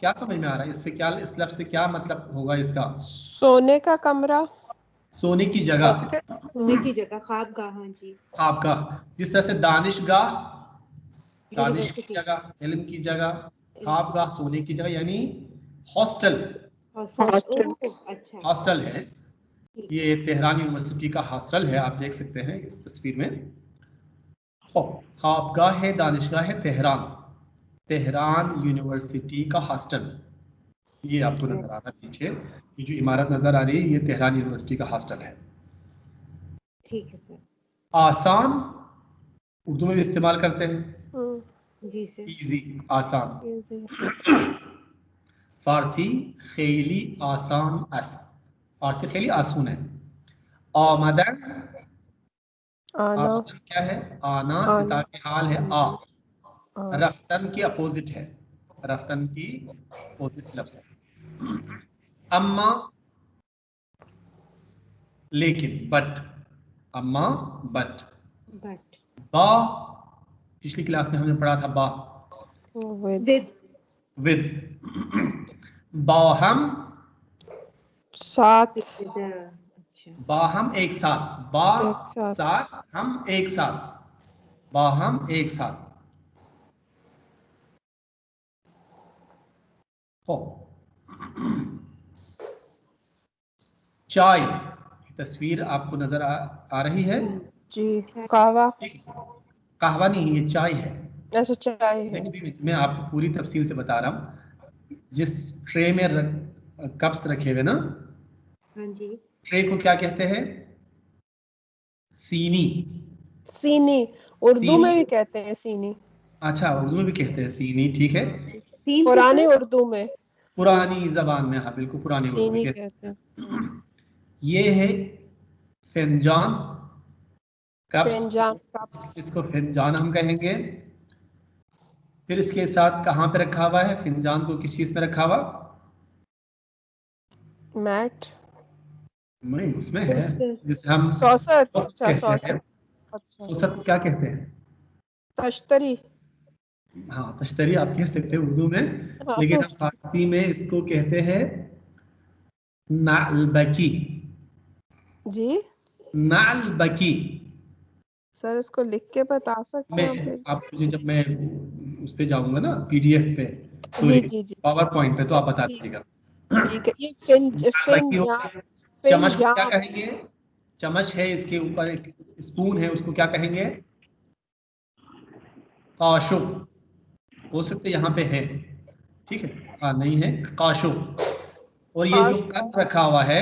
क्या समझ में आ रहा है? इससे क्या, इस लफ्ज़ से क्या मतलब होगा इसका? सोने का कमरा, सोने की जगह, सोने की जगह ख्वाबगाह। हाँ जी, ख्वाबगाह। जिस तरह से दानिशगाह, दानिश की यूनिवर्सिटी, जगह, इल्म की जगह, ख्वाबगाह सोने की जगह, यानी हॉस्टल। हॉस्टल। ओह अच्छा, हॉस्टल है ये, तेहरान यूनिवर्सिटी का हॉस्टल है, आप देख सकते हैं इस तस्वीर में। ख्वाबगाह है, दानिशगाह है तेहरान, तेहरान यूनिवर्सिटी का हॉस्टल। ये आपको नजर आ रहा है पीछे, ये जो इमारत नजर आ रही है, ये तेहरान यूनिवर्सिटी का हॉस्टल है। ठीक है सर। आसान उर्दू में भी इस्तेमाल करते हैं, जी सर। इजी, आसान। फारसी खैली आसान अस, फारसी खैली आसून है। आमदन, आना, आमदन क्या है? आना, सिता के हाल है आ। रफ्तन की अपोजिट है, रफ्तन की अपोजिट लफ्ज है। अम्मा लेकिन, बट, अम्मा बट। बा, पिछली क्लास में हमने पढ़ा था बा, विद। बाहम, साथ, बाहम एक साथ, बा एक साथ, साथ, हम एक साथ, बाहम एक साथ। हो चाय, तस्वीर आपको नजर आ रही है जी, कहवा, कहवा नहीं, ये चाय है। ऐसा चाय है। मैं आपको पूरी तफसील से बता रहा हूँ। जिस ट्रे में कप्स रखे हुए ना, हाँ जी, ट्रे को क्या कहते हैं? सीनी। सीनी, उर्दू सीनी, में भी कहते हैं सीनी। अच्छा उर्दू में भी कहते हैं सीनी, ठीक है। पुरानी उर्दू में, पुरानी जबान में, हाँ बिल्कुल पुरानी उर्दू में सीनी कहते कहते हैं। हैं। ये है फिंजान, कप्स, फिंजान, कप्स, इसको फिंजान हम कहेंगे। फिर इसके साथ कहाँ पे रखा हुआ है फिंजान को? किस चीज में रखा हुआ? मैट, नहीं, उसमें है जिसे हम सॉसर, कहते अच्छा हैं। सॉसर, अच्छा सोसर को क्या कहते हैं? तश्तरी, हाँ तश्तरी आप कह सकते हैं उर्दू में, हाँ। लेकिन हम फारसी में इसको कहते हैं नालबकी। जी नालबकी। सर, इसको लिख के बता सकते हैं आप? आप मुझे, जब मैं उस पे जाऊंगा ना पीडीएफ पे, जी सॉरी जी जी, पावर पॉइंट पे, तो आप बता ठीक, दीजिएगा। ठीक है। ये चम्मच को क्या फिंजान, कहेंगे? चम्मच है, इसके ऊपर एक स्पून है, उसको क्या कहेंगे? काशुक। हो सकते यहाँ पे है, ठीक है, हाँ नहीं है, काशुक। और ये जो कंद रखा हुआ है,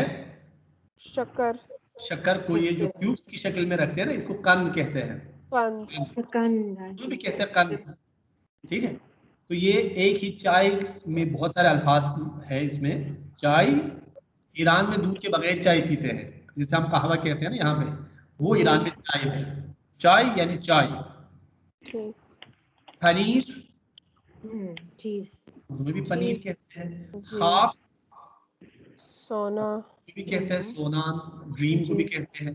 शक्कर, शक्कर को ये जो क्यूब्स की शक्ल में रखते हैं ना, इसको कंद कहते हैं। कंद भी कहते हैं कंद, ठीक है। तो ये एक ही चाय में बहुत सारे अल्फाज है इसमें। चाय, ईरान में दूध के बगैर चाय पीते हैं, जिसे हम कहवा कहते हैं ना यहाँ पे, वो ईरान में चाय है। चाय यानी चाय। पनीर, चीज, उसमें भी पनीर कहते हैं। ख्वाब, सोना भी कहते हैं, सोना, ड्रीम को भी कहते हैं,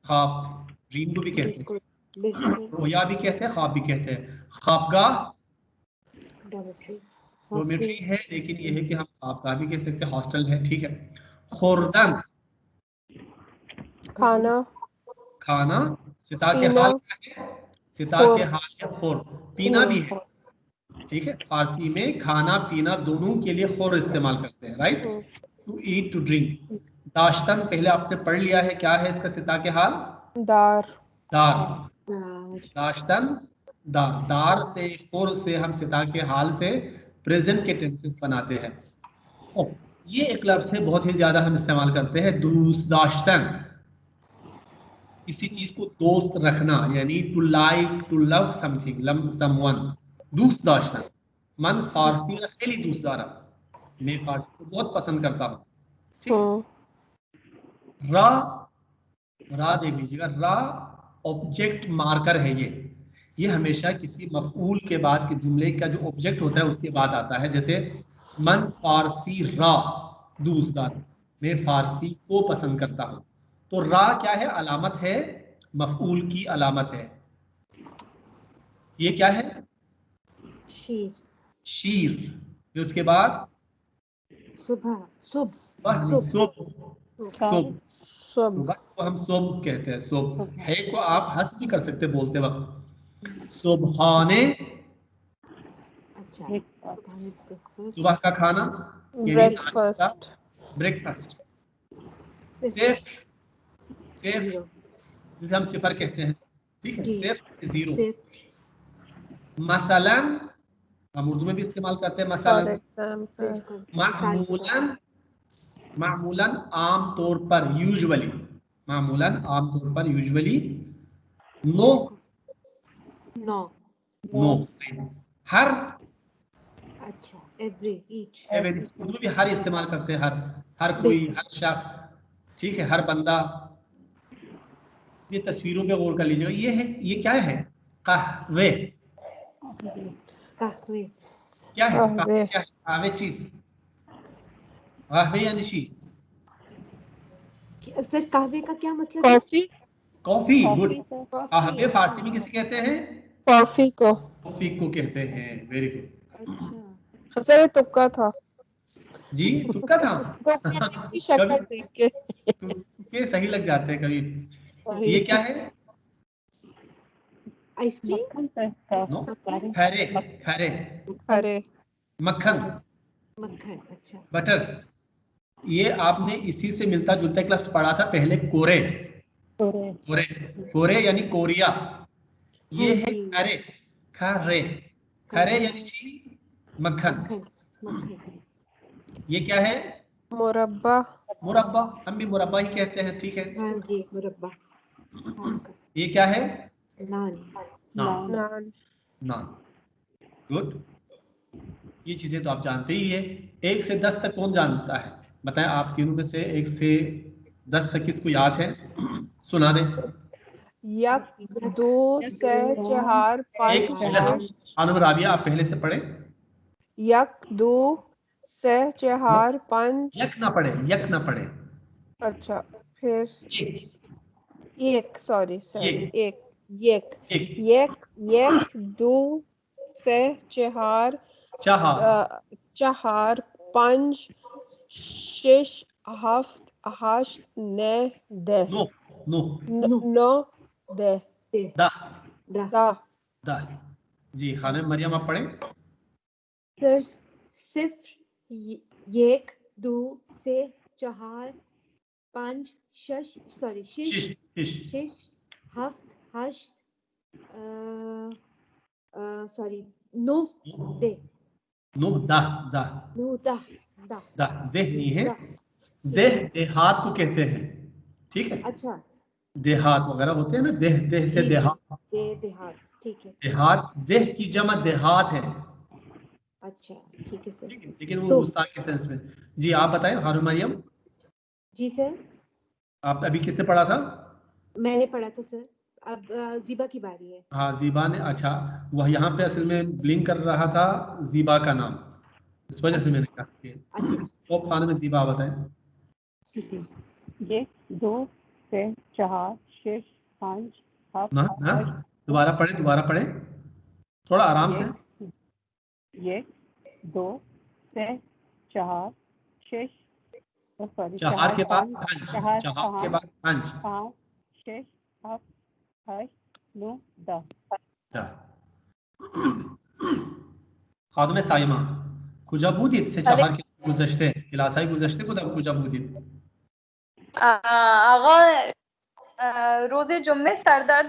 ख्वाब, ड्रीम को भी कहते हैं, रोया भी कहते हैं, ख्वाब भी कहते हैं। ख्वाबगाह डोमेट्री है, लेकिन ये है कि हम ख्वाबगाह भी कह सकते हैं, हॉस्टल है, ठीक है। खुर्दन, खाना, खाना, सिता के पीना, हाल क्या है? सिता के हाल है खुर, पीना भी है, ठीक है। फारसी में खाना पीना दोनों के लिए खुर इस्तेमाल करते हैं, right, to eat, to drink. दाश्तन पहले आपने पढ़ लिया है, क्या है इसका सिता के हाल? दार, दार, दाश्तन, दार। दार से, खुर से हम सिता के हाल से प्रेजेंट के टेंसेस बनाते हैं। ये एक लफ्ज है बहुत ही ज्यादा हम इस्तेमाल करते हैं, दूस दाश्तन, किसी चीज को दोस्त रखना, यानी to like, to love something, love someone. दोस्त दाश्तन, मन फारसी खैली दोस्त दारा, मैं फारसी को बहुत पसंद करता हूँ, ठीक है। रा, रा देख लीजिएगा, रा ऑब्जेक्ट मार्कर है ये हमेशा किसी मफऊल के बाद के जुमले का जो ऑब्जेक्ट होता है उसके बाद आता है। जैसे मन फारसी रा दूसदार, मैं फारसी को पसंद करता हूँ। तो रा क्या है? अलामत है, मफऊल की अलामत है। ये क्या है? शीर, शीर। फिर उसके बाद सुबह, सुब, सुब, सुब, सुब, सब सुबह को हम सुब कहते हैं। सुब है को आप हंस भी कर सकते हैं बोलते वक्त। सुबहाने, अच्छा, सुबह का खाना, breakfast, breakfast. Safe, safe zero, जिसे हम सिफर कहते हैं, ठीक है, जी, सेफ जीरो। सिर्फ, मसलन हम उर्दू में भी इस्तेमाल करते हैं फॉर मसलन। एग्जाम्पल, बिल्कुल, मिसाल के तौर मामूलन, मामूलन आम तौर पर, यूजुअली, मामूलन आम तौर पर, यूजुअली। नो, पर। नो, नो, हर, अच्छा, एवरी, ईच, उर्दू में भी हर इस्तेमाल करते हैं, हर कोई, हर शख्स, ठीक है, हर बंदा। ये तस्वीरों पे गौर कर लीजिएगा, ये है, ये क्या है? कहवे। कहवे, क्या है कहवे, कहवे? क्या है कहवे? चीज, कहवे यानी शी, सर कहवे का क्या मतलब है? Coffee, coffee. गुड। कॉफी, कहवे फारसी में किसे कहते हैं? कॉफी को। कॉफी को कहते हैं। वेरी गुड अच्छा, सर ये तुक्का था, जी, तुक्का था। इसकी शक्ल कभी देख के। तुक्के सही लग जाते हैं कभी। ये क्या है? आइसक्रीम, नो, खरे, खरे, अरे मक्खन, मक्खन, अच्छा, बटर। ये आपने इसी से मिलता जुलता एक लफ्ज पढ़ा था पहले, कोरे, कोरे, कोरे यानी कोरिया। ये हाँ है जी, खरे, खरे, खरे यानी ची, मक्खन। मक्खन, मक्खन, ये क्या है? मुरब्बा, मुरब्बा, हम भी मुरब्बा ही कहते हैं, ठीक है। हाँ जी, मुरब्बा, ये क्या है? नान, नान, नान, नान। गुड। ये चीजें तो आप जानते ही है। 1 से 10 तक कौन जानता है? बताएं आप तीनों में से 1 से 10 तक किसको याद है? सुना दें। यक, दो से चार, एक पाँच, पहले हम, छः। खानुम राबिया आप पहले से पढ़े। यक, दो से चार, पाँच। यक ना पढ़े, यक ना पढ़े, अच्छा, फिर एक, एक, सॉरी सॉरी, एक, एक, यक, एक, यक, यक, दो से चार, चाहा, चार, पाँच, छः, हफ्त, हष्ट, ने, दह, नो, नो, नौ, दह, दा, दा। दा। जी खानुम मरियम आप पढ़े। सर सिर्फ एक, दो से चार, पाँच, शश, सॉरी, शिश, शिश, शिश, हफ्त, हश्त, सॉरी, नो, दे, नो, दा, दा, नो, दा, दा, दा, देह नहीं है। दा, देह देहात को कहते हैं, ठीक है। अच्छा, देहात वगैरह होते हैं ना, देह, देह से जी, देहात, देहात, ठीक है, देहात, देह की जमा देहात है, अच्छा, ठीक है सर, ठीक है, लेकिन वो तो, गुस्ताख के सेंस में। जी आप बताएं हारून मरियम, जी सर, आप अभी किसने पढ़ा था? मैंने पढ़ा था सर, अब जीबा की बारी है। हाँ जीबा ने, अच्छा। वह यहाँ पे असल में ब्लिंक कर रहा था जीबा का नाम, इस वजह से अच्छा, मैंने कहा कि अच्छा, तो खाने में जीबा बताएं। एक, दो से चार, छः, पाँच, सात, ना ना, दोबारा पढ़े थोड़ा आराम से। एक, दो से चार, छः, सॉरी, चार के बाद पाँच, पंच, चार, चार के बाद पंच, पाँच, छः, सात, आठ, नौ, दस। खादुम साइमा कुजा बूदित से चार के गुज़श्ते क्लासाई गुज़श्ते कुजा बूदित। आगा रोज जुम्मे सरदर्द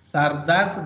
सरदर्द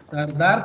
सरदर्द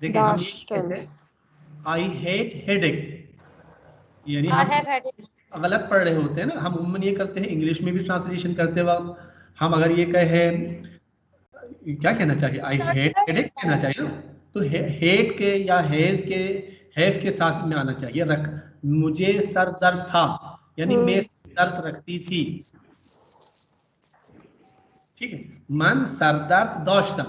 देखिए हम ये कहते हैं आई हेट हेडेक, यानी I हम have had it. गलत पढ़ रहे होते हैं ना, हम उम्मन ये करते हैं इंग्लिश में भी ट्रांसलेशन करते वक्त, हम अगर ये कहें क्या कहना चाहिए, आई हेट हेडेक कहना चाहिए ना, तो हेट के या हेज के हैव के साथ में आना चाहिए। रख, मुझे सर दर्द था, यानी मैं दर्द रखती थी। ठीक है, मन सर दर्द दाश्तम,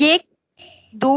1 2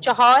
4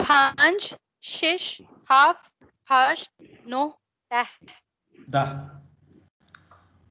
5 6 7 8 9 10. 10.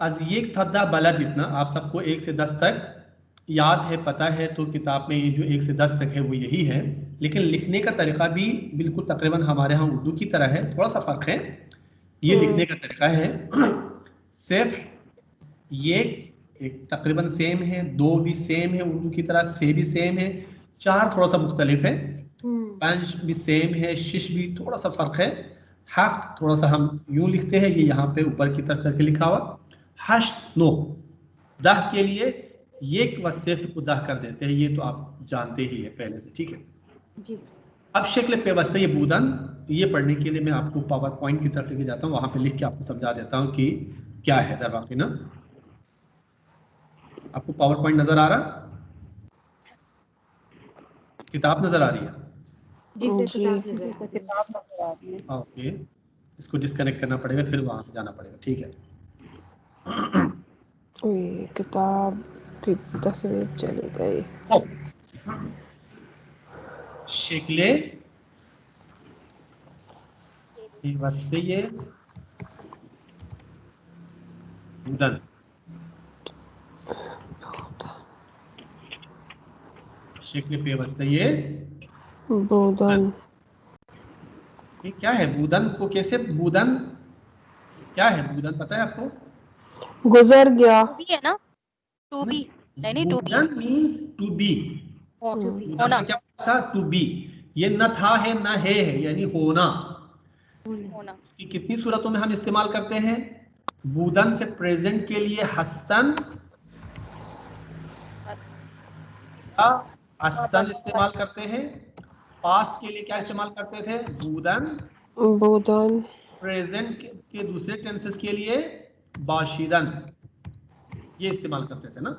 आज 1 था 10 बलद, इतना आप सबको 1 से 10 तक याद है, पता है, तो किताब में ये जो 1 से 10 तक है वो यही है। लेकिन लिखने का तरीका भी बिल्कुल तकरीबन हमारे यहाँ उर्दू की तरह है, थोड़ा सा फर्क है। ये लिखने का तरीका है सिर्फ ये एक तकरीबन सेम है, 2 भी सेम है उर्दू की तरह, से भी सेम है, 4 थोड़ा सा मुख्तलिफ है, 5 भी सेम है, 6 भी थोड़ा सा फर्क है, 7 थोड़ा सा हम यूं लिखते हैं, ये यहाँ पे ऊपर की तरफ करके लिखा हुआ, 8 9 10 के लिए एक व सिर्फ को 10 कर देते हैं, ये तो आप जानते ही है पहले से। ठीक है जी। अब शक्ल पेवस्ता ये बूदन, ये पढ़ने के लिए मैं आपको पावर पॉइंट की तरफ लेके जाता हूँ, वहां पे लिख के आपको समझा देता हूँ कि क्या है दर वाकई ना। आपको पावर पॉइंट नजर आ रहा, किताब नजर आ रही है? जी सर, किताब नजर आ रही है। ओके, इसको डिस्कनेक्ट करना पड़ेगा, फिर वहां से जाना पड़ेगा। ठीक है किताब की तस्वीर चली गई। शक्ले पेवस्ते बूदन, शक्ल पेवस्ते बूदन, ये क्या है? बूदन को कैसे, बूदन क्या है? बूदन पता है आपको? गुजर गया। टू बी है ना, टू बी नहीं टू बी, बूदन मींस टू बी, होना क्या था? To be. ये न था है न है, यानी होना। होना। इसकी कितनी सूरतों में हम इस्तेमाल करते हैं? बूदन से प्रेजेंट के लिए हस्तन या अस्तन इस्तेमाल करते हैं, पास्ट के लिए क्या इस्तेमाल करते थे? बूदन। बूदन प्रेजेंट के दूसरे टेंसेस के लिए बाशिदन, ये इस्तेमाल करते थे ना।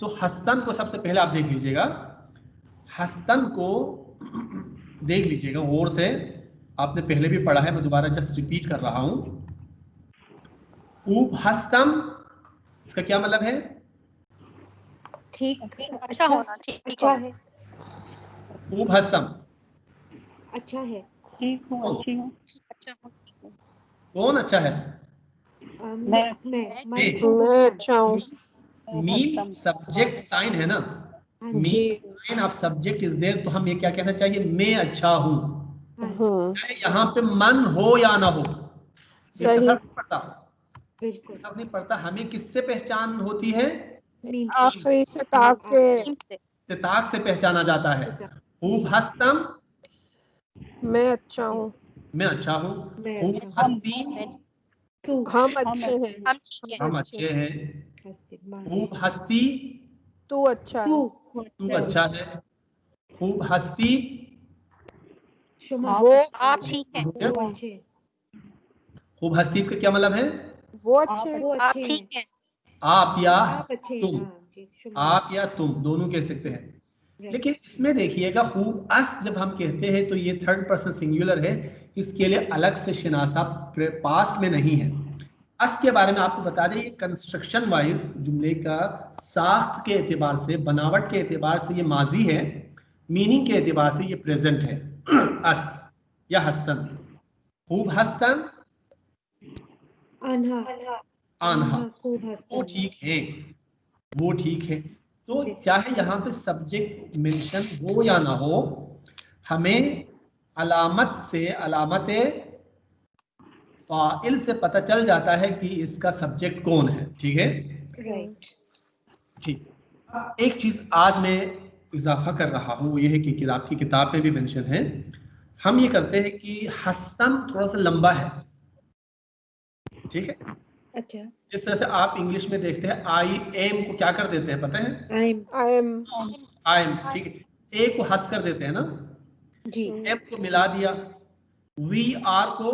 तो हस्तन को सबसे पहले आप देख लीजिएगा, हस्तन को देख लीजिएगा गौर से, आपने पहले भी पढ़ा है, मैं दोबारा जस्ट रिपीट कर रहा हूं। ऊब हस्तम, इसका क्या मतलब है? ठीक, अच्छा होना, ठीक अच्छा है, ऊब हस्तम, अच्छा है, ठीक हूँ, अच्छी हूँ। अच्छा हो, ठीक हूँ। कौन अच्छा है? मैं अच्छा हूँ। मीन सब्जेक्ट साइन है ना, mean sign of subject is there, तो हम ये क्या कहना चाहिए? मैं अच्छा हूँ। चाहे यहाँ पे मन हो या ना हो, सही, फर्क नहीं पड़ता, बिल्कुल फर्क नहीं पड़ता। हमें किससे पहचान होती है? आखिरी से ताक से, सिताक से पहचाना जाता है। खूब हस्तम, मैं अच्छा हूँ। मैं अच्छा हूँ। खूब हस्ती, हम अच्छे हैं। हम अच्छे हैं। खूब हस्ती, तू अच्छा है। तू अच्छा है। खूब हस्ती, वो आप ठीक हैं, खूब हस्ती का क्या मतलब है? वो अच्छे हैं। आप ठीक हैं। आप या तुम, आप या तुम दोनों कह सकते हैं। लेकिन इसमें देखिएगा, खूब अस जब हम कहते हैं तो ये थर्ड पर्सन सिंगुलर है, इसके लिए अलग से शिनासा पास्ट में नहीं है। अस के बारे में आपको बता दें, ये कंस्ट्रक्शन वाइज जुमले का साख्त के एतबार से, बनावट के एतबार से ये माजी है, मीनिंग के एतबार से ये प्रेजेंट है। अस या हस्तन, खूब हस्तन, आन्हा, वो ठीक है, वो ठीक है। तो चाहे यहाँ पे सब्जेक्ट मेंशन हो या ना हो, हमें अलामत से, अलामत फाइल से पता चल जाता है कि इसका सब्जेक्ट कौन है। ठीक है, राइट, ठीक। अब एक चीज आज मैं इजाफा कर रहा हूँ, वो ये है कि आपकी किताब में भी मेंशन है, हम ये करते हैं कि हस्तन थोड़ा सा लंबा है। ठीक है, अच्छा, जिस तरह से आप इंग्लिश में देखते हैं आई एम को क्या कर देते हैं पता है? I am, I am. I am, ठीक है। ए को हंस कर देते हैं ना, जी, एम को मिला दिया, वी आर को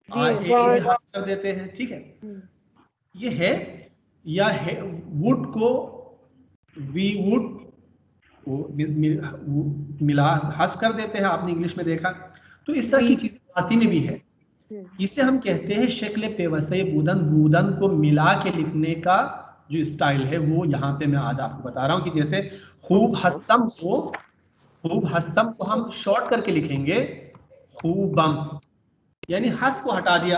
वी ए को भी हंस कर देते हैं, ठीक है। ये है, या है वुड को वी वुड मिला हंस कर देते हैं, आपने इंग्लिश में देखा। तो इस तरह की चीजें फारसी में भी है। इसे हम कहते हैं शक्ल पेवस्ते बूदन। बूदन को मिला के लिखने का जो स्टाइल है वो यहाँ पे मैं आज आपको बता रहा हूँ कि जैसे खूब हस्तम को हम शॉर्ट करके लिखेंगे खूबम, यानी हंस को हटा दिया,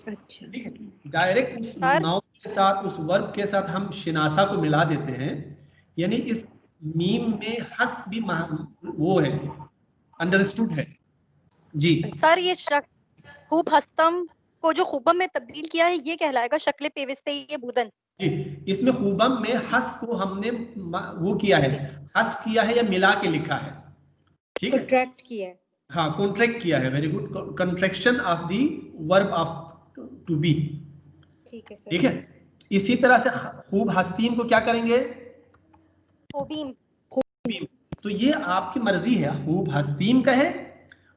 अच्छा, ठीक है। डायरेक्ट उस सर नाउन के साथ, उस वर्ब के साथ हम शिनासा को मिला देते हैं, यानी इस मीम में हंस भी वो है, अंडरस्टूड है जी। सर ये खूब हस्तम को जो खूबम में तब्दील किया है ये कहलाएगा शक्ल पेविस्ते ये बूदन। जी, इसमें खूबम में हंस को हमने वो किया है, हंस किया है या मिला के लिखा है, ठीक है। कॉन्ट्रैक्ट किया है, हाँ, कॉन्ट्रैक्ट किया है, very good, contraction of the verb of to be, ठीक है सर, ठीक है। इसी तरह से खूब हस्तीम को क्या करेंगे? खूबीम। तो ये आपकी मर्जी है, खूब हस्तीम कहे,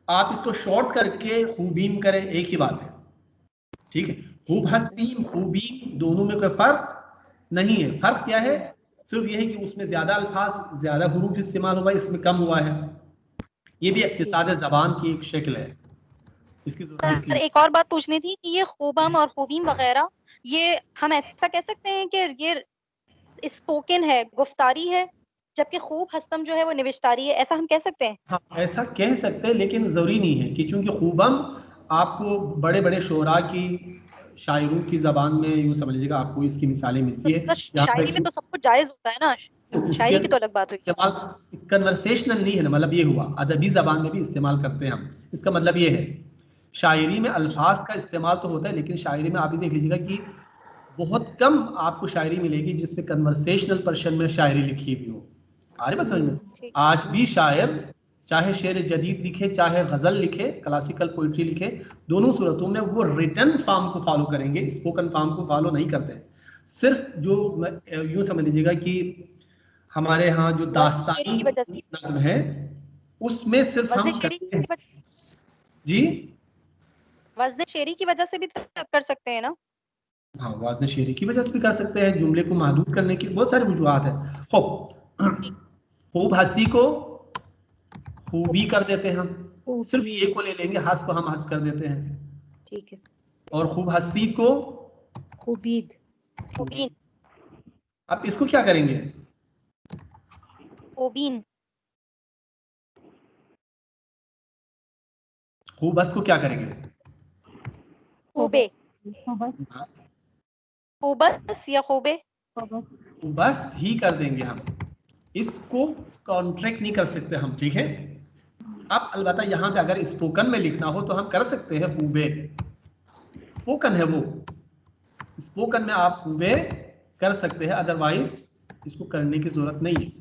आप इसको शॉर्ट करके खूबीम करें, एक ही बात है, ठीक है। खूब हस्तीम खूबीम दोनों में कोई फर्क नहीं है। फर्क क्या है? सिर्फ ये है कि उसमें ज्यादा अल्फाज, ज्यादा हुरूफ इस्तेमाल हुआ है, इसमें कम हुआ है। ये भी इक्तिसाद ज़बान की एक शक्ल है, इसकी जरूरत सर इसलिए। एक और बात पूछनी थी कि ये खूबम और खूबीम वगैरह ये हम ऐसा कह सकते हैं कि ये स्पोकन है, गुफ्तारी है, जबकि खूब हस्तम जो है वो निविश्तारी है, ऐसा हम कह सकते हैं? हाँ, ऐसा कह सकते हैं, लेकिन ज़रूरी नहीं है कि चूंकि खूबम आपको बड़े बड़े शोरा की, शायरों की ज़बान में यूँ समझ लीजिएगा आपको इसकी मिसालें मिलती है। तो सर शायरी में तो सब कुछ जायज होता है ना, शायरी की तो अलग बात हुई। इस्तेमाल कन्वर्सेशनल नहीं है ना, मतलब ये हुआ अदबी ज़बान में भी इस्तेमाल करते हैं हम, इसका मतलब ये है। शायरी में अल्फाज का इस्तेमाल तो होता है, लेकिन शायरी में आप भी देख लीजिएगा कि बहुत कम आपको शायरी मिलेगी जिसमें कन्वर्सेशनल पर्सन में शायरी लिखी हुई हो। आ रही बात समझ में? आज भी शायर चाहे शेर जदीद लिखे, चाहे गजल लिखे, क्लासिकल पोइट्री लिखे, दोनों सूरतों में वो रिटन फॉर्म को फॉलो करेंगे, स्पोकन फॉर्म को फॉलो नहीं करते। सिर्फ जो यूं समझ लीजिएगा कि हमारे यहाँ जो वज़्न शेरी दास्तानी की वजह से, नज्म है उसमें सिर्फ वज़्न हम शेरी करते हैं की वजह, जी। वज़्न शेरी की वजह से भी कर सकते हैं ना? हाँ, वाज़न शेरी की वजह से भी कर सकते हैं, जुमले को महदूद करने की बहुत सारी वजूहात है। खूब हस्ती को खूबी कर देते हैं हम, सिर्फ ये को ले लेंगे, हंस को हम हंस कर देते हैं, ठीक है, और खूब हस्ती को खूबीद, खूबीन, अब इसको क्या करेंगे? खूबीन, खूब हंस को क्या करेंगे? खूबे, हाँ, खूबस या खूबे? बस ही कर देंगे हम, इसको कॉन्ट्रैक्ट नहीं कर सकते हम, ठीक है। अब अलबत्ता यहाँ पे अगर स्पोकन में लिखना हो तो हम कर सकते हैं खूबे, स्पोकन है वो, स्पोकन में आप खूबे कर सकते हैं, अदरवाइज इसको करने की जरूरत नहीं है।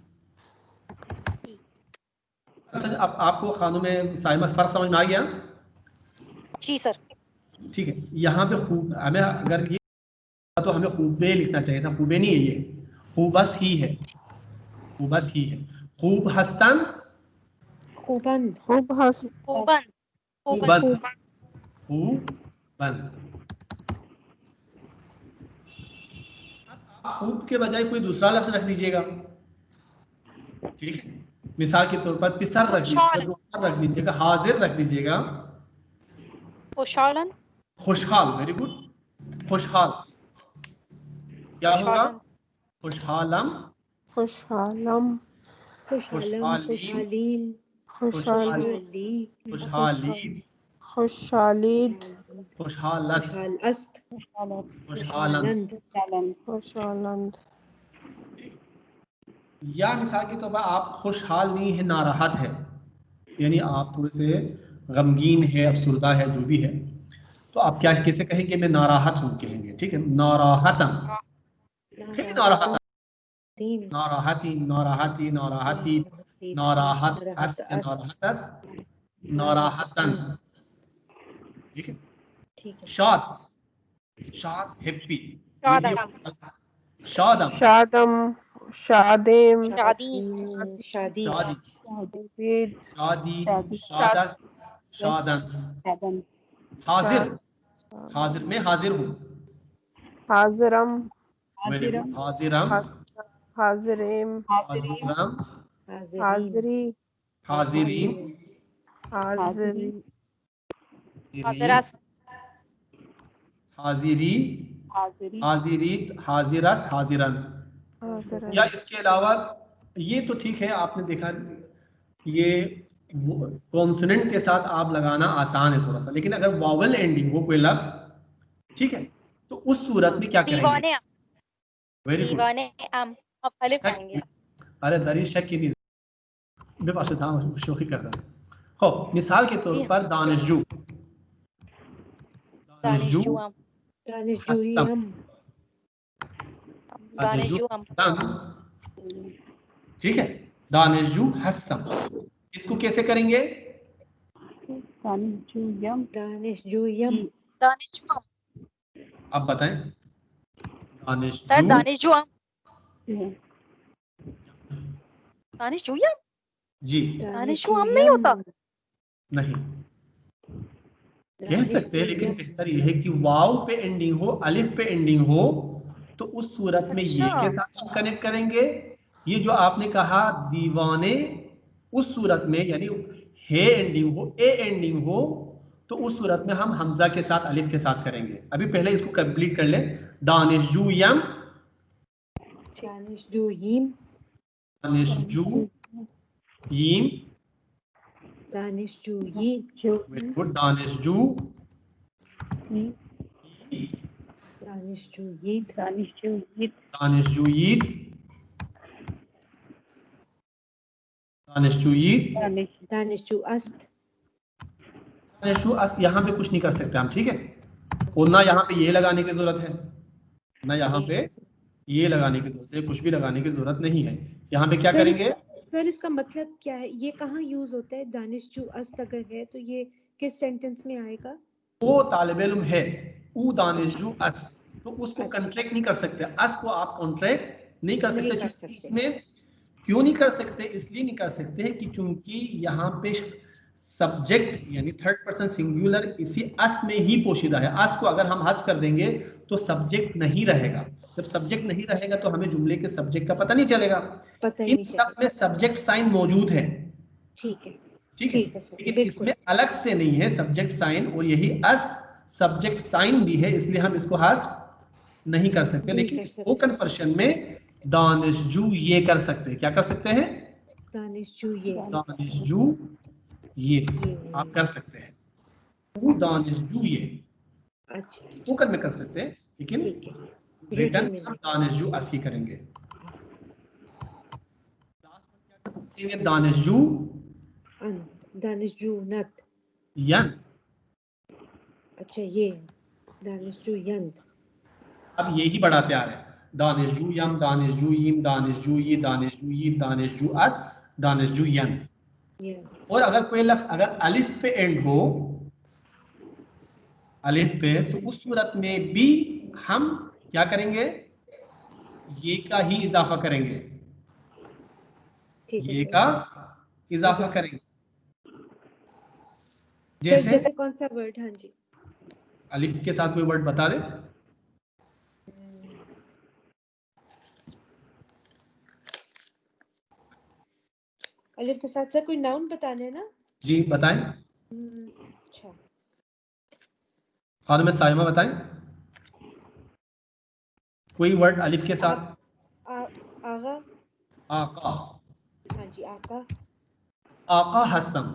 अब आपको खानों में साइमा फर्क समझ में आ गया? जी सर। ठीक है, यहाँ पे खूब हमें अगर ये तो हमें खूबे लिखना चाहिए था, खूबे नहीं है ये, खूबस ही है, खूबस ही है। खूब हस्तन खूबंद, खूब हंस खूबन, खूबन, खूबन, खूबन। खूब के बजाय कोई दूसरा लफ्ज रख दीजिएगा, ठीक है। मिसाल के तौर पर पिसर रख दीजिएगा, दोपहर रख दीजिएगा, हाजिर रख दीजिएगा, खुशालन, खुशहाल, वेरी गुड, खुशहाल। क्या होगा? खुशालन, खुशहालम, खुशहालम, खुशहालम, खुशहालीम, खुशहाली, खुशाली, खुशहाली, खुशहाली, खुशालीद, खुशहालस, खुशहाल अस्त, खुशहालन। खुशालंद। या मिसाल के तौर पर आप खुशहाल नहीं है, नाराहत है, यानी आप थोड़े से गमगीन है, अफसुर्दा है, जो भी है, तो आप क्या कैसे कहेंगे? मैं नाराहत हूँ कहेंगे, ठीक है, नाराहतम, ठीक है, नाराहत, नाराहती, नाराहती, नाराहती, नाराहत अस, नाराहतस, नाराहतन, ठीक है। ठीक है, शाद, शाद हैप्पी, शादम, शादम, शादम, शादेम, शादी, शादी, शादी, शादीद, शादी, शादी, शादस, शादन, शादन, हाजिर, शाद, हाजिर में हाजिर हूँ, हाजिरम, वेरी हाजिरम, गुड, हाजिरम, हाजिरेम, हाजिरीम, हाजिरम, हाजिरीन, हाजरी, हाजिरीन, हाजरी, हाजरस, हाजिरी, हाजिरी, हाजिरीत, हाजिरस, हाजिरन। हाजरन, या इसके अलावा ये तो ठीक है, आपने देखा ये कॉन्सोनेंट के साथ आप लगाना आसान है थोड़ा सा, लेकिन अगर वॉवल एंडिंग हो कोई लफ्ज, ठीक है, तो उस सूरत में क्या करेंगे? दीवाने, वेरी गुड, दीवाने अम, अब अलिफ आएंगे। अरे दरी शक की नहीं बेपास था, शोखी करता हो। मिसाल के तौर पर दानिशजू, दानिशजू दानिशजुअम, दानिशजूयम, दानिशजू दानिशजुअम, हस्तम, ठीक है, दानिशजू हस्तम, इसको कैसे करेंगे? दानिशजूयम, दानिशजूयम, दानिशजुअम, आप बताएं। सर दानिशजू, दानिशजुअम, जी, दानिशजुअम, जी दानिशजुअम नहीं होता। नहीं कह सकते हैं, लेकिन बेहतर यह है कि वाव पे एंडिंग हो, अलिफ पे एंडिंग हो, तो उस सूरत में ये अच्छा। के साथ हम कनेक्ट करेंगे। ये जो आपने कहा दीवाने, उस सूरत में यानी हे एंडिंग हो, ए एंडिंग हो, तो उस सूरत में हम हमजा के साथ अलिफ के साथ करेंगे। अभी पहले इसको कंप्लीट कर ले। दानिशजू यम, दानिशजूयीम, दानिशजू यीम, दानिशजूयी, वेरी गुड, दानिशजू दानिशजूयीद, दानिशजूयीद, दानिशजूयीद, दानिशजूयीद, दानिशजूअस्त, दानिशजूअस्त। यहाँ पे कुछ नहीं कर सकते हम, ठीक है, और ना यहाँ पे ये लगाने की जरूरत है, ना यहाँ पे ये लगाने की जरूरत है, कुछ भी लगाने की जरूरत नहीं है। यहाँ पे क्या सर करेंगे? सर इसका मतलब क्या है? ये कहाँ यूज होता है? दानिशजूअस्त अगर है तो ये किस सेंटेंस में आएगा? वो तालिब इल्म है, ऊ दानिशजू अस, तो उसको अच्छा। कंट्रैक्ट नहीं कर सकते, अस को आप कॉन्ट्रैक्ट नहीं कर नहीं सकते। कर क्योंकि सकते। इसमें क्यों नहीं कर सकते? इसलिए नहीं कर सकते कि क्योंकि यहाँ पे सब्जेक्ट यानी थर्ड पर्सन सिंगुलर इसी अस में ही पोशीदा है। अस को अगर हम हस कर देंगे तो सब्जेक्ट नहीं रहेगा। जब सब्जेक्ट नहीं रहेगा तो हमें जुमले के सब्जेक्ट का पता नहीं चलेगा। पता ही इन नहीं सब चलेगा। में सब्जेक्ट साइन मौजूद है, ठीक है, ठीक है, सर, लेकिन बिल्कुल। इसमें अलग से नहीं है सब्जेक्ट साइन, और यही अस सब्जेक्ट साइन भी है, इसलिए हम इसको हस नहीं कर सकते। नहीं लेकिन कर सकते। स्पोकन वर्जन में दानिशजू ये कर सकते हैं। क्या कर सकते हैं? दानिशजूये, दानिशजू ये आप कर सकते हैं। वो दानिशजू ये अच्छा, स्पोकन में कर सकते हैं, लेकिन ठीक है। रिटर्न में हम दानिशजू असी करेंगे। दानिशजू अंत, दानिशजूनत, यन। अच्छा ये दानिशजूयंत, अब यही बढ़ाते आ रहे हैं। दानिशजू यम, दानिशजू यीम, दानिशजू ये, दानिशजू ये, दानिशजू अस, दानिशजू यन। ये और अगर कोई लफ्ज अगर अलिफ पे एंड हो, अलिफ पे, तो उस सूरत में भी हम क्या करेंगे? ये का ही इजाफा करेंगे, ठीक है ये सर। का इजाफा करेंगे। जैसे कौन सा वर्ड? हाँ जी, अलिफ के साथ कोई वर्ड बता दे। अलिफ के साथ सर कोई नाउन बताने ना? जी बताएं। अच्छा, खानम साइमा बताएं कोई वर्ड अलिफ के साथ। आगा, आका, हाँ जी, आका, आका हस्तम,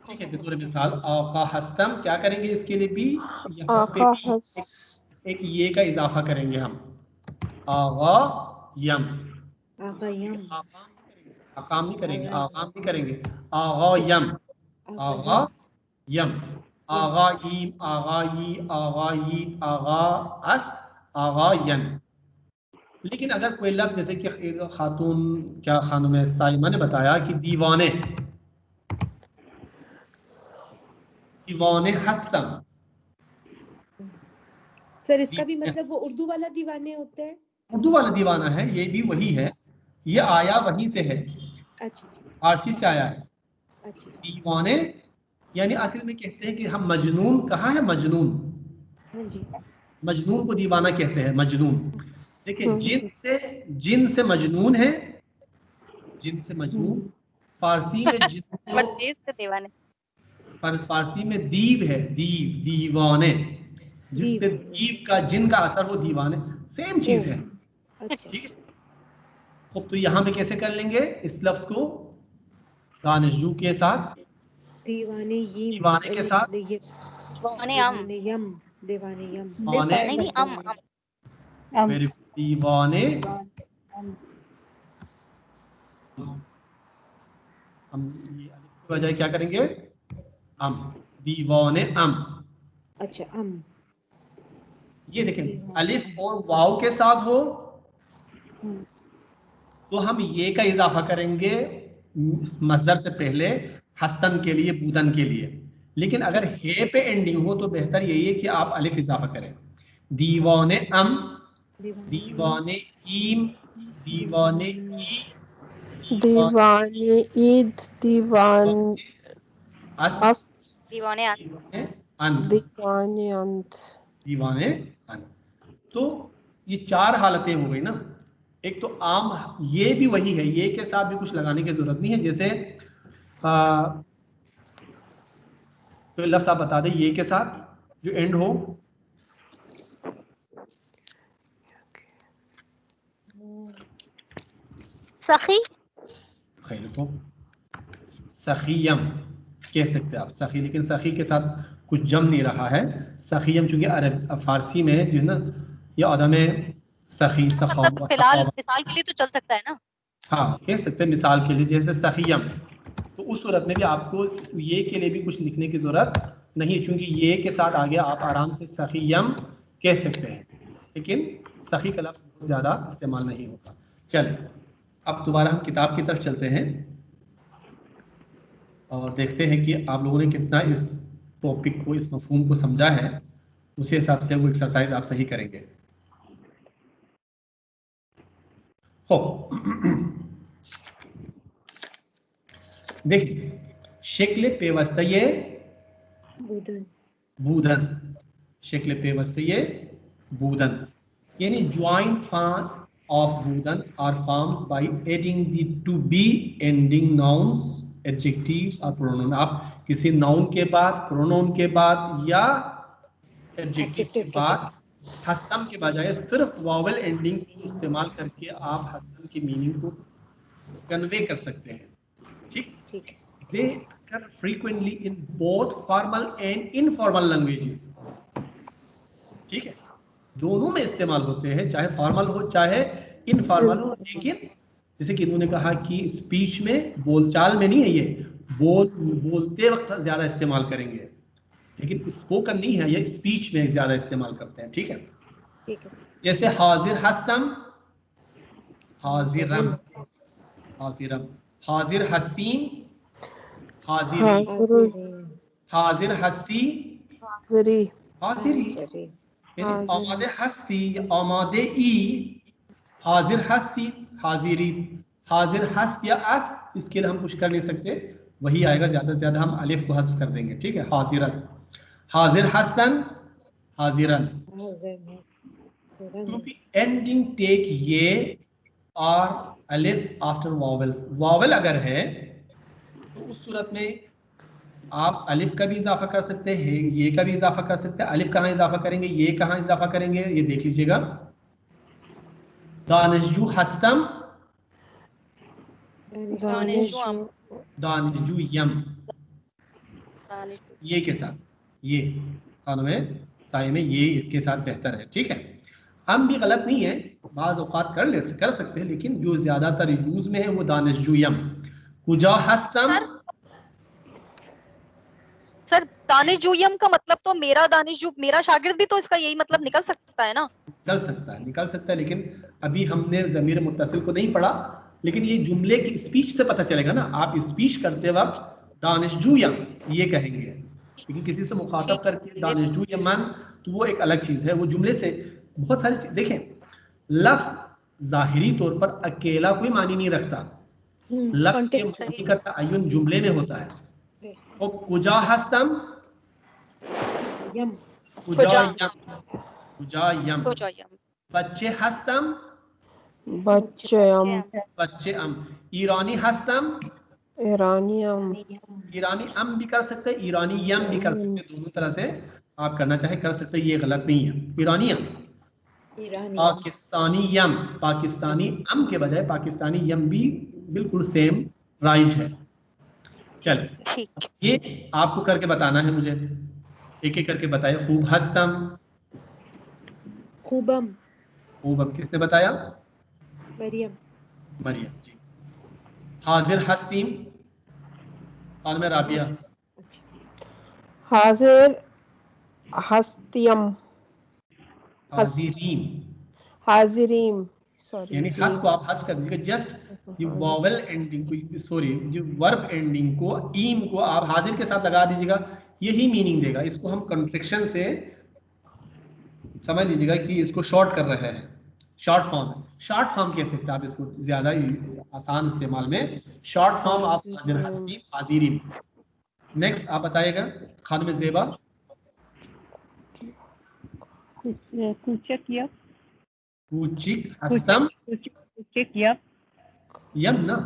ठीक है, बतौर मिसाल आका हस्तम। क्या करेंगे इसके लिए भी? यहाँ पे आका भी हस, एक ये का इजाफा करेंगे हम, आगा यम। आगा यम, आकाम नहीं करेंगे, आगा आकाम नहीं करेंगे, आगा यम, आगा यम, आगा यीम, आगा यी, आगा यी, आगा अस, आगा यन। लेकिन अगर कोई लफ्ज जैसे कि खातून क्या खानुम साइमा ने बताया कि दीवाने, दीवाने हस्तम, सर इसका भी मतलब वो उर्दू वाला दीवाने होता है? उर्दू वाला दीवाना है, ये भी वही है, ये आया वहीं से है, अच्छा फारसी से आया है। अच्छा। दीवाने यानी असल में कहते हैं कि हम मजनून, कहाँ है मजनून, हाँ जी। मजनून को दीवाना कहते हैं, मजनून। देखिए जिन से मजनून है, जिन से मजनून, फारसी में जिन को से दीवाने, फारसी में दीव है, दीव, दीवाने, जिस पे दीव का जिन का असर हो दीवाने, सेम चीज है। अच्छा। ठीक है, खूब। तो यहाँ पे कैसे कर लेंगे इस लफ्ज को, दानिशजू के साथ, दीवाने दीवाने के साथ, दीवाने अम, दीवाने यम। नहीं अम, वेरी गुड, दीवाने हम ये अलिफ की बजाय क्या करेंगे, अम, दीवाने अम। अच्छा अम। ये देखें अलिफ और वाव के साथ हो तो हम ये का इजाफा करेंगे मसदर से पहले, हस्तन के लिए, बूदन के लिए। लेकिन अगर हे पे एंडिंग हो तो बेहतर यही है कि आप अलिफ इजाफा करें। दीवाने अम, दीवाने ईम, दीवाने ई, दीवाने ईद, दीवान अस, दीवाने अन, दीवाने अंत, दीवाने अंत। दीवाने अंत। तो ये चार हालतें हो गई ना। एक तो आम, ये भी वही है, ये के साथ भी कुछ लगाने की जरूरत नहीं है। जैसे तो लफ्ज आप बता दें ये के साथ जो एंड हो, सखी, खैर तो सखियम कह सकते हैं आप, सखी, लेकिन सखी के साथ कुछ जम नहीं रहा है। सखियम चूंकि अरब फारसी में जो है ना, ये आदम सखी, मतलब फिलहाल मिसाल के लिए तो चल सकता है ना। हाँ कह सकते हैं मिसाल के लिए, जैसे सखियम, तो उस सूरत में भी आपको ये के लिए भी कुछ लिखने की जरूरत नहीं, क्योंकि ये के साथ आगे आप आराम से सखियम कह सकते हैं, लेकिन सखी का लफ्ज बहुत ज्यादा इस्तेमाल नहीं होता। चलें अब दोबारा हम किताब की तरफ चलते हैं और देखते हैं कि आप लोगों ने कितना इस टॉपिक को, इस मफहूम को समझा है। उसी हिसाब से वो एक्सरसाइज आप सही करेंगे। हो देखिए, शक्ल पेवस्तये बूदन, बूधन, शक्ल पेवस्तये बूधन, यानी ज्वाइंट फॉर्म ऑफ बूधन are formed by adding the to be ending nouns, adjectives और प्रोनाउन। आप किसी नाउन के बाद, प्रोनाउन के बाद या एडजेक्टिव के बाद हस्तम के बजाय सिर्फ वावल एंडिंग को इस्तेमाल करके आप हस्तम की मीनिंग को कन्वे कर सकते हैं। ठीक, they occur frequently in both formal and informal languages। ठीक है, दोनों में इस्तेमाल होते हैं, चाहे फॉर्मल हो चाहे इनफॉर्मल हो। लेकिन जैसे कि इन्होंने कहा कि स्पीच में, बोलचाल में नहीं है, ये बोलते वक्त ज्यादा इस्तेमाल करेंगे, लेकिन स्पोकन नहीं है, ये स्पीच में ज्यादा इस्तेमाल करते हैं। ठीक है, जैसे हाजिर हस्तम, हाजिरम, हाजिरम, हाजिर हस्तीम, हाजिरी, हाजिर हस्ती, हाजिरी, हाजिरी, यानी आमादे हस्ती, आमादे ई, हाजिर हस्ती, हाजिरी, हाजिर हस्त या अस, इसके लिए हम कुछ कर नहीं सकते, वही आएगा, ज्यादा से ज्यादा हम अलिफ को हस्फ कर देंगे। ठीक है, हाजिर हस्त, हाजिर हस्तन, हाजिरन। टू बी एंडिंग टेक ये और अलिफ आफ्टर वॉवेल्स। वॉवेल अगर है तो उस सूरत में आप अलिफ का भी इजाफा कर सकते हैं, ये का भी इजाफा कर सकते हैं। अलिफ कहाँ इजाफा करेंगे, ये कहाँ इजाफा करेंगे, ये देख लीजिएगा। दानिशजू हस्तम, दानिशजू यम, ये के साथ, ये खानों साए में ये इसके साथ बेहतर है। ठीक है, हम भी गलत नहीं है, बाज़ औक़ात कर सकते हैं, लेकिन जो ज्यादातर यूज में है वो दानिशजू यम। कुजा हस्तम, सर दानिशजूयम का मतलब तो मेरा दानिशजू, मेरा शागिर्द भी तो इसका यही मतलब निकल सकता है ना। निकल सकता है, लेकिन अभी हमने ज़मीर मुत्तसिल को नहीं पढ़ा, लेकिन ये जुमले की स्पीच से पता चलेगा ना। आप स्पीच करते वक्त दानिशजूयम ये कहेंगे, लेकिन किसी से मुखातब करके दानिशजू या मन, तो वो एक अलग चीज है। वो जुमले से बहुत सारी चीज, देखें लफ्ज जाहिरी तौर पर अकेला कोई मानी नहीं रखता, लफ्ज के मानी का तअय्युन जुमले में होता है। और कुजा हस्तम, कुजा यम, बच्चे हस्तम, बच्चे ईरानी हस्तम, ईरानी भी कर सकते हैं, ईरानी यम भी कर सकते हैं, दोनों तरह से आप करना चाहे कर सकते हैं, ये गलत नहीं है। ईरानियम, पाकिस्तानी यम, पाकिस्तानी के बजाय पाकिस्तानी यम भी बिल्कुल सेम राइट है। चलिए ये आपको करके बताना है मुझे, एक एक करके बताइए। खूब हस्तम, खूबम, खूबम किसने बताया? मरियम जी। हाजिर हस्तीम, और में राबिया। हाजिर हस्तियम, हाजिरीम, सॉरी यानी हस को आप हस कर दीजिएगा, जस्ट ये वॉवेल एंडिंग को, सॉरी जो वर्ब एंडिंग को, ईम को आप हाजिर के साथ लगा दीजिएगा, यही मीनिंग देगा। इसको हम कंट्रैक्शन से समझ लीजिएगा कि इसको शॉर्ट कर रहे हैं, शॉर्ट फॉर्म। शॉर्ट फॉर्म कह सकते हैं आप इसको, ज्यादा आसान इस्तेमाल में शॉर्ट फॉर्म आप हाजिर हस्ती हाजिरीम। नेक्स्ट आप बताइएगा खानम ज़ेबा। कुचिक हस्तम, यम ना,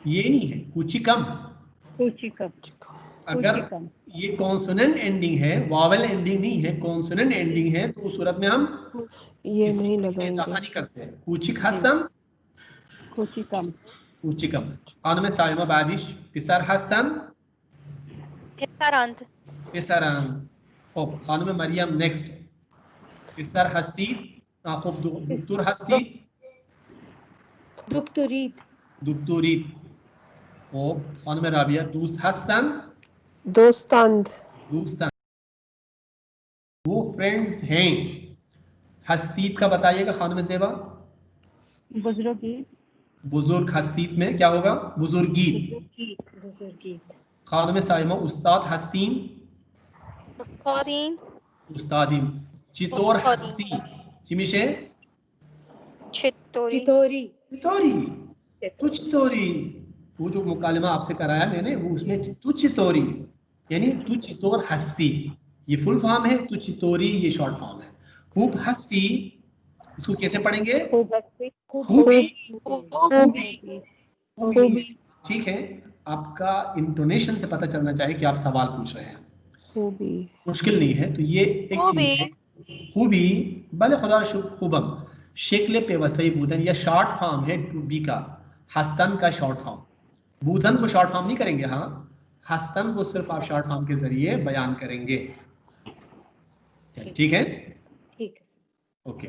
ये नहीं है कुचिकम। अगर ये कॉन्सोनेंट एंडिंग है, वावेल एंडिंग नहीं है, कॉन्सोनेंट एंडिंग है, तो उस सूरत में हम ये नहीं लगाएंगे, इजाफा नहीं करते हैं। कुचिक हस्तम, कुचिकम। खानम साइमा बादिश, पिसर हस्तम, पिसरान। खानम मरियम नेक्स्ट, पिसर हस्ती, खूब दुक्तुर हस्ती, दुक्तुरीत, दुक्तुरीत। और खानम राबिया दूस हस्तन, दोस्तंद, दोस्तन। वो फ्रेंड्स हैं। हस्तीत का बताइएगा खानम ज़ेबा। बुजुर्ग हस्तीत में क्या होगा? बुजुर्गीत। खानम साइमा उस्ताद हस्तीम, उस्तादीम। चितौर हस्ती, चिमिशे, चितौरी। तू चितौरी, वो जो मुकालमा आपसे कराया मैंने, वो उसमें तू चितौरी यानी तू चितौर हस्ती, ये फुल फॉर्म है। तू चितौरी ये शॉर्ट फॉर्म है। खूब हस्ती, इसको कैसे पढ़ेंगे? खूबी। ठीक है, आपका इंटोनेशन से पता चलना चाहिए कि आप सवाल पूछ रहे हैं, मुश्किल नहीं है। तो ये एक चीज है, खूबी। भले खुदा खूबम, शक्ल पेवस्तई बूदन, या शॉर्ट फॉर्म है टू बी का, हस्तन का शॉर्ट फॉर्म। बूदन को शॉर्ट फॉर्म नहीं करेंगे, हाँ, हस्तन को सिर्फ आप शॉर्ट फॉर्म के जरिए बयान करेंगे। ठीक है, ठीक है। ओके,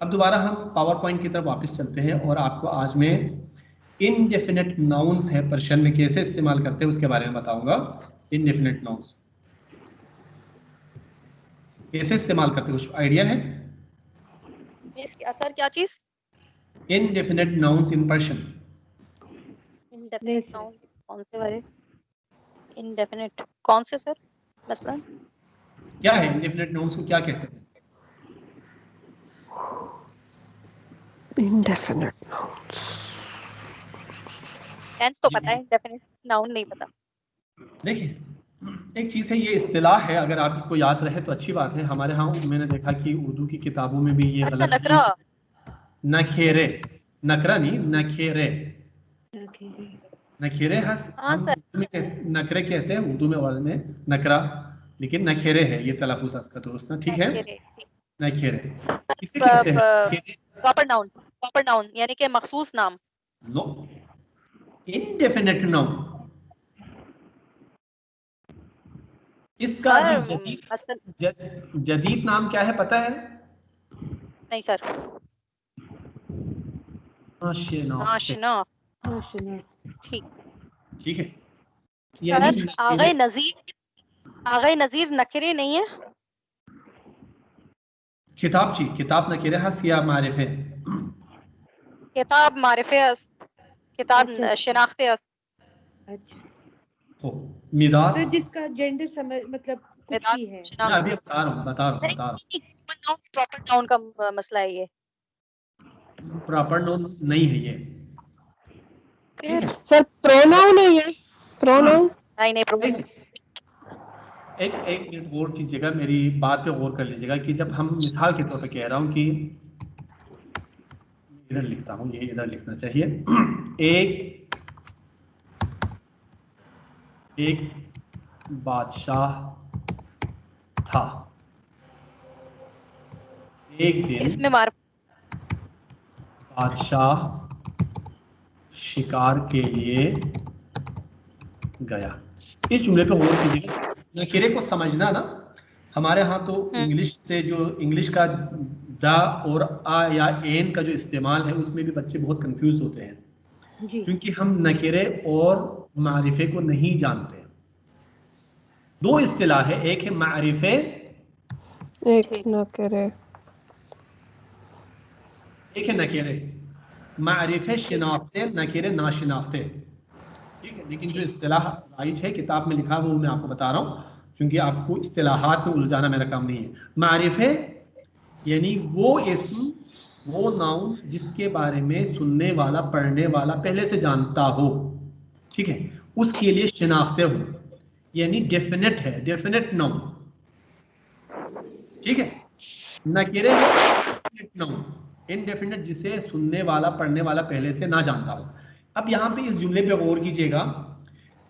अब दोबारा हम पावर पॉइंट की तरफ वापस चलते हैं और आपको आज मैं इनडेफिनेट नाउन्स है पर्शियन में कैसे इस्तेमाल करते हैं उसके बारे में बताऊंगा। इनडेफिनेट नाउन्स कैसे इस्तेमाल करते हैं, कुछ आइडिया है? सर क्या चीज? Indefinite nouns in Persian. Indefinite noun कौन से वाले? इनडेफिनेट कौन से सर? मसलन क्या है इनडेफिनेट नाउन्स को क्या कहते हैं? इंडेफिनेट नाउन्स टेंस तो पता है, इंडेफिनेट नाउन नहीं पता। देखिए, एक चीज है, ये इस्तिलाह है, अगर आपको याद रहे तो अच्छी बात है। हमारे यहाँ मैंने देखा कि उर्दू की किताबों में भी ये अच्छा, गलत नखेरे, नकरा नहीं, नखेरे, नखेरे हस हम उर्दू में नकरे कहते हैं, उर्दू में वर्ड में नकरा, लेकिन नखेरे है ये तलफ़ुज़ इसका दुरुस्त ना। ठीक है, नखेरे किसे कहते हैं? प्रॉपर नाउन यानी कि मखसूस नाम। No, indefinite noun. इसका जो जदीद नाम क्या है पता है? नहीं सर। नाशना। ठीक है, यानी आगे नजीर नखरे नहीं है। किताब ची, किताब नकेरे हस या मारिफे? किताब मारिफे हस, किताब शिनाख्ते हस। हो, मिदाद, तो जिसका जेंडर समझ मतलब कुछ ही है। मैं अभी बता रहा हूँ प्रॉपर नाउन का मसला है ये। प्रॉपर नाउन नहीं है ये, ठीक है। सर प्रोनाउन है ये, प्रोनाउन नहीं एक मिनट गौर कीजिएगा, मेरी बात पे गौर कर लीजिएगा कि जब हम मिसाल के तौर पे कह रहा हूँ कि इधर लिखता हूँ, ये इधर लिखना चाहिए। एक बादशाह था, एक दिन इसमें मार बादशाह शिकार के लिए गया। इस जुमले पे गौर कीजिएगा, नकीरे को समझना ना। हमारे यहाँ तो इंग्लिश से जो इंग्लिश का द और आ या एन का जो इस्तेमाल है उसमें भी बच्चे बहुत कंफ्यूज होते हैं जी। क्योंकि हम नकीरे और मारिफे को नहीं जानते। दो इस्तिलाह है, एक है मारिफे, एक नकरे, एक है नकीरे। मारिफे शिनाख्ते, नकीरे नाशिनाख्ते, ठीक है। लेकिन जो इस्तिलाह राइज है किताब में लिखा वो मैं आपको बता रहा हूँ क्योंकि आपको इस्तिलाहात में उलझाना मेरा काम नहीं है। मारिफे यानी वो इस्म, वो नाउन जिसके बारे में सुनने वाला पढ़ने वाला पहले से जानता हो, ठीक है, उसके लिए शिनाख्ते हो, यानी डेफिनेट है, डेफिनेट नाउन, ठीक है। नकीरे है नाउन, इनडेफिनेट जिसे सुनने वाला पढ़ने वाला पहले से ना जानता हो। अब यहाँ पे इस जुमले पे गौर कीजिएगा,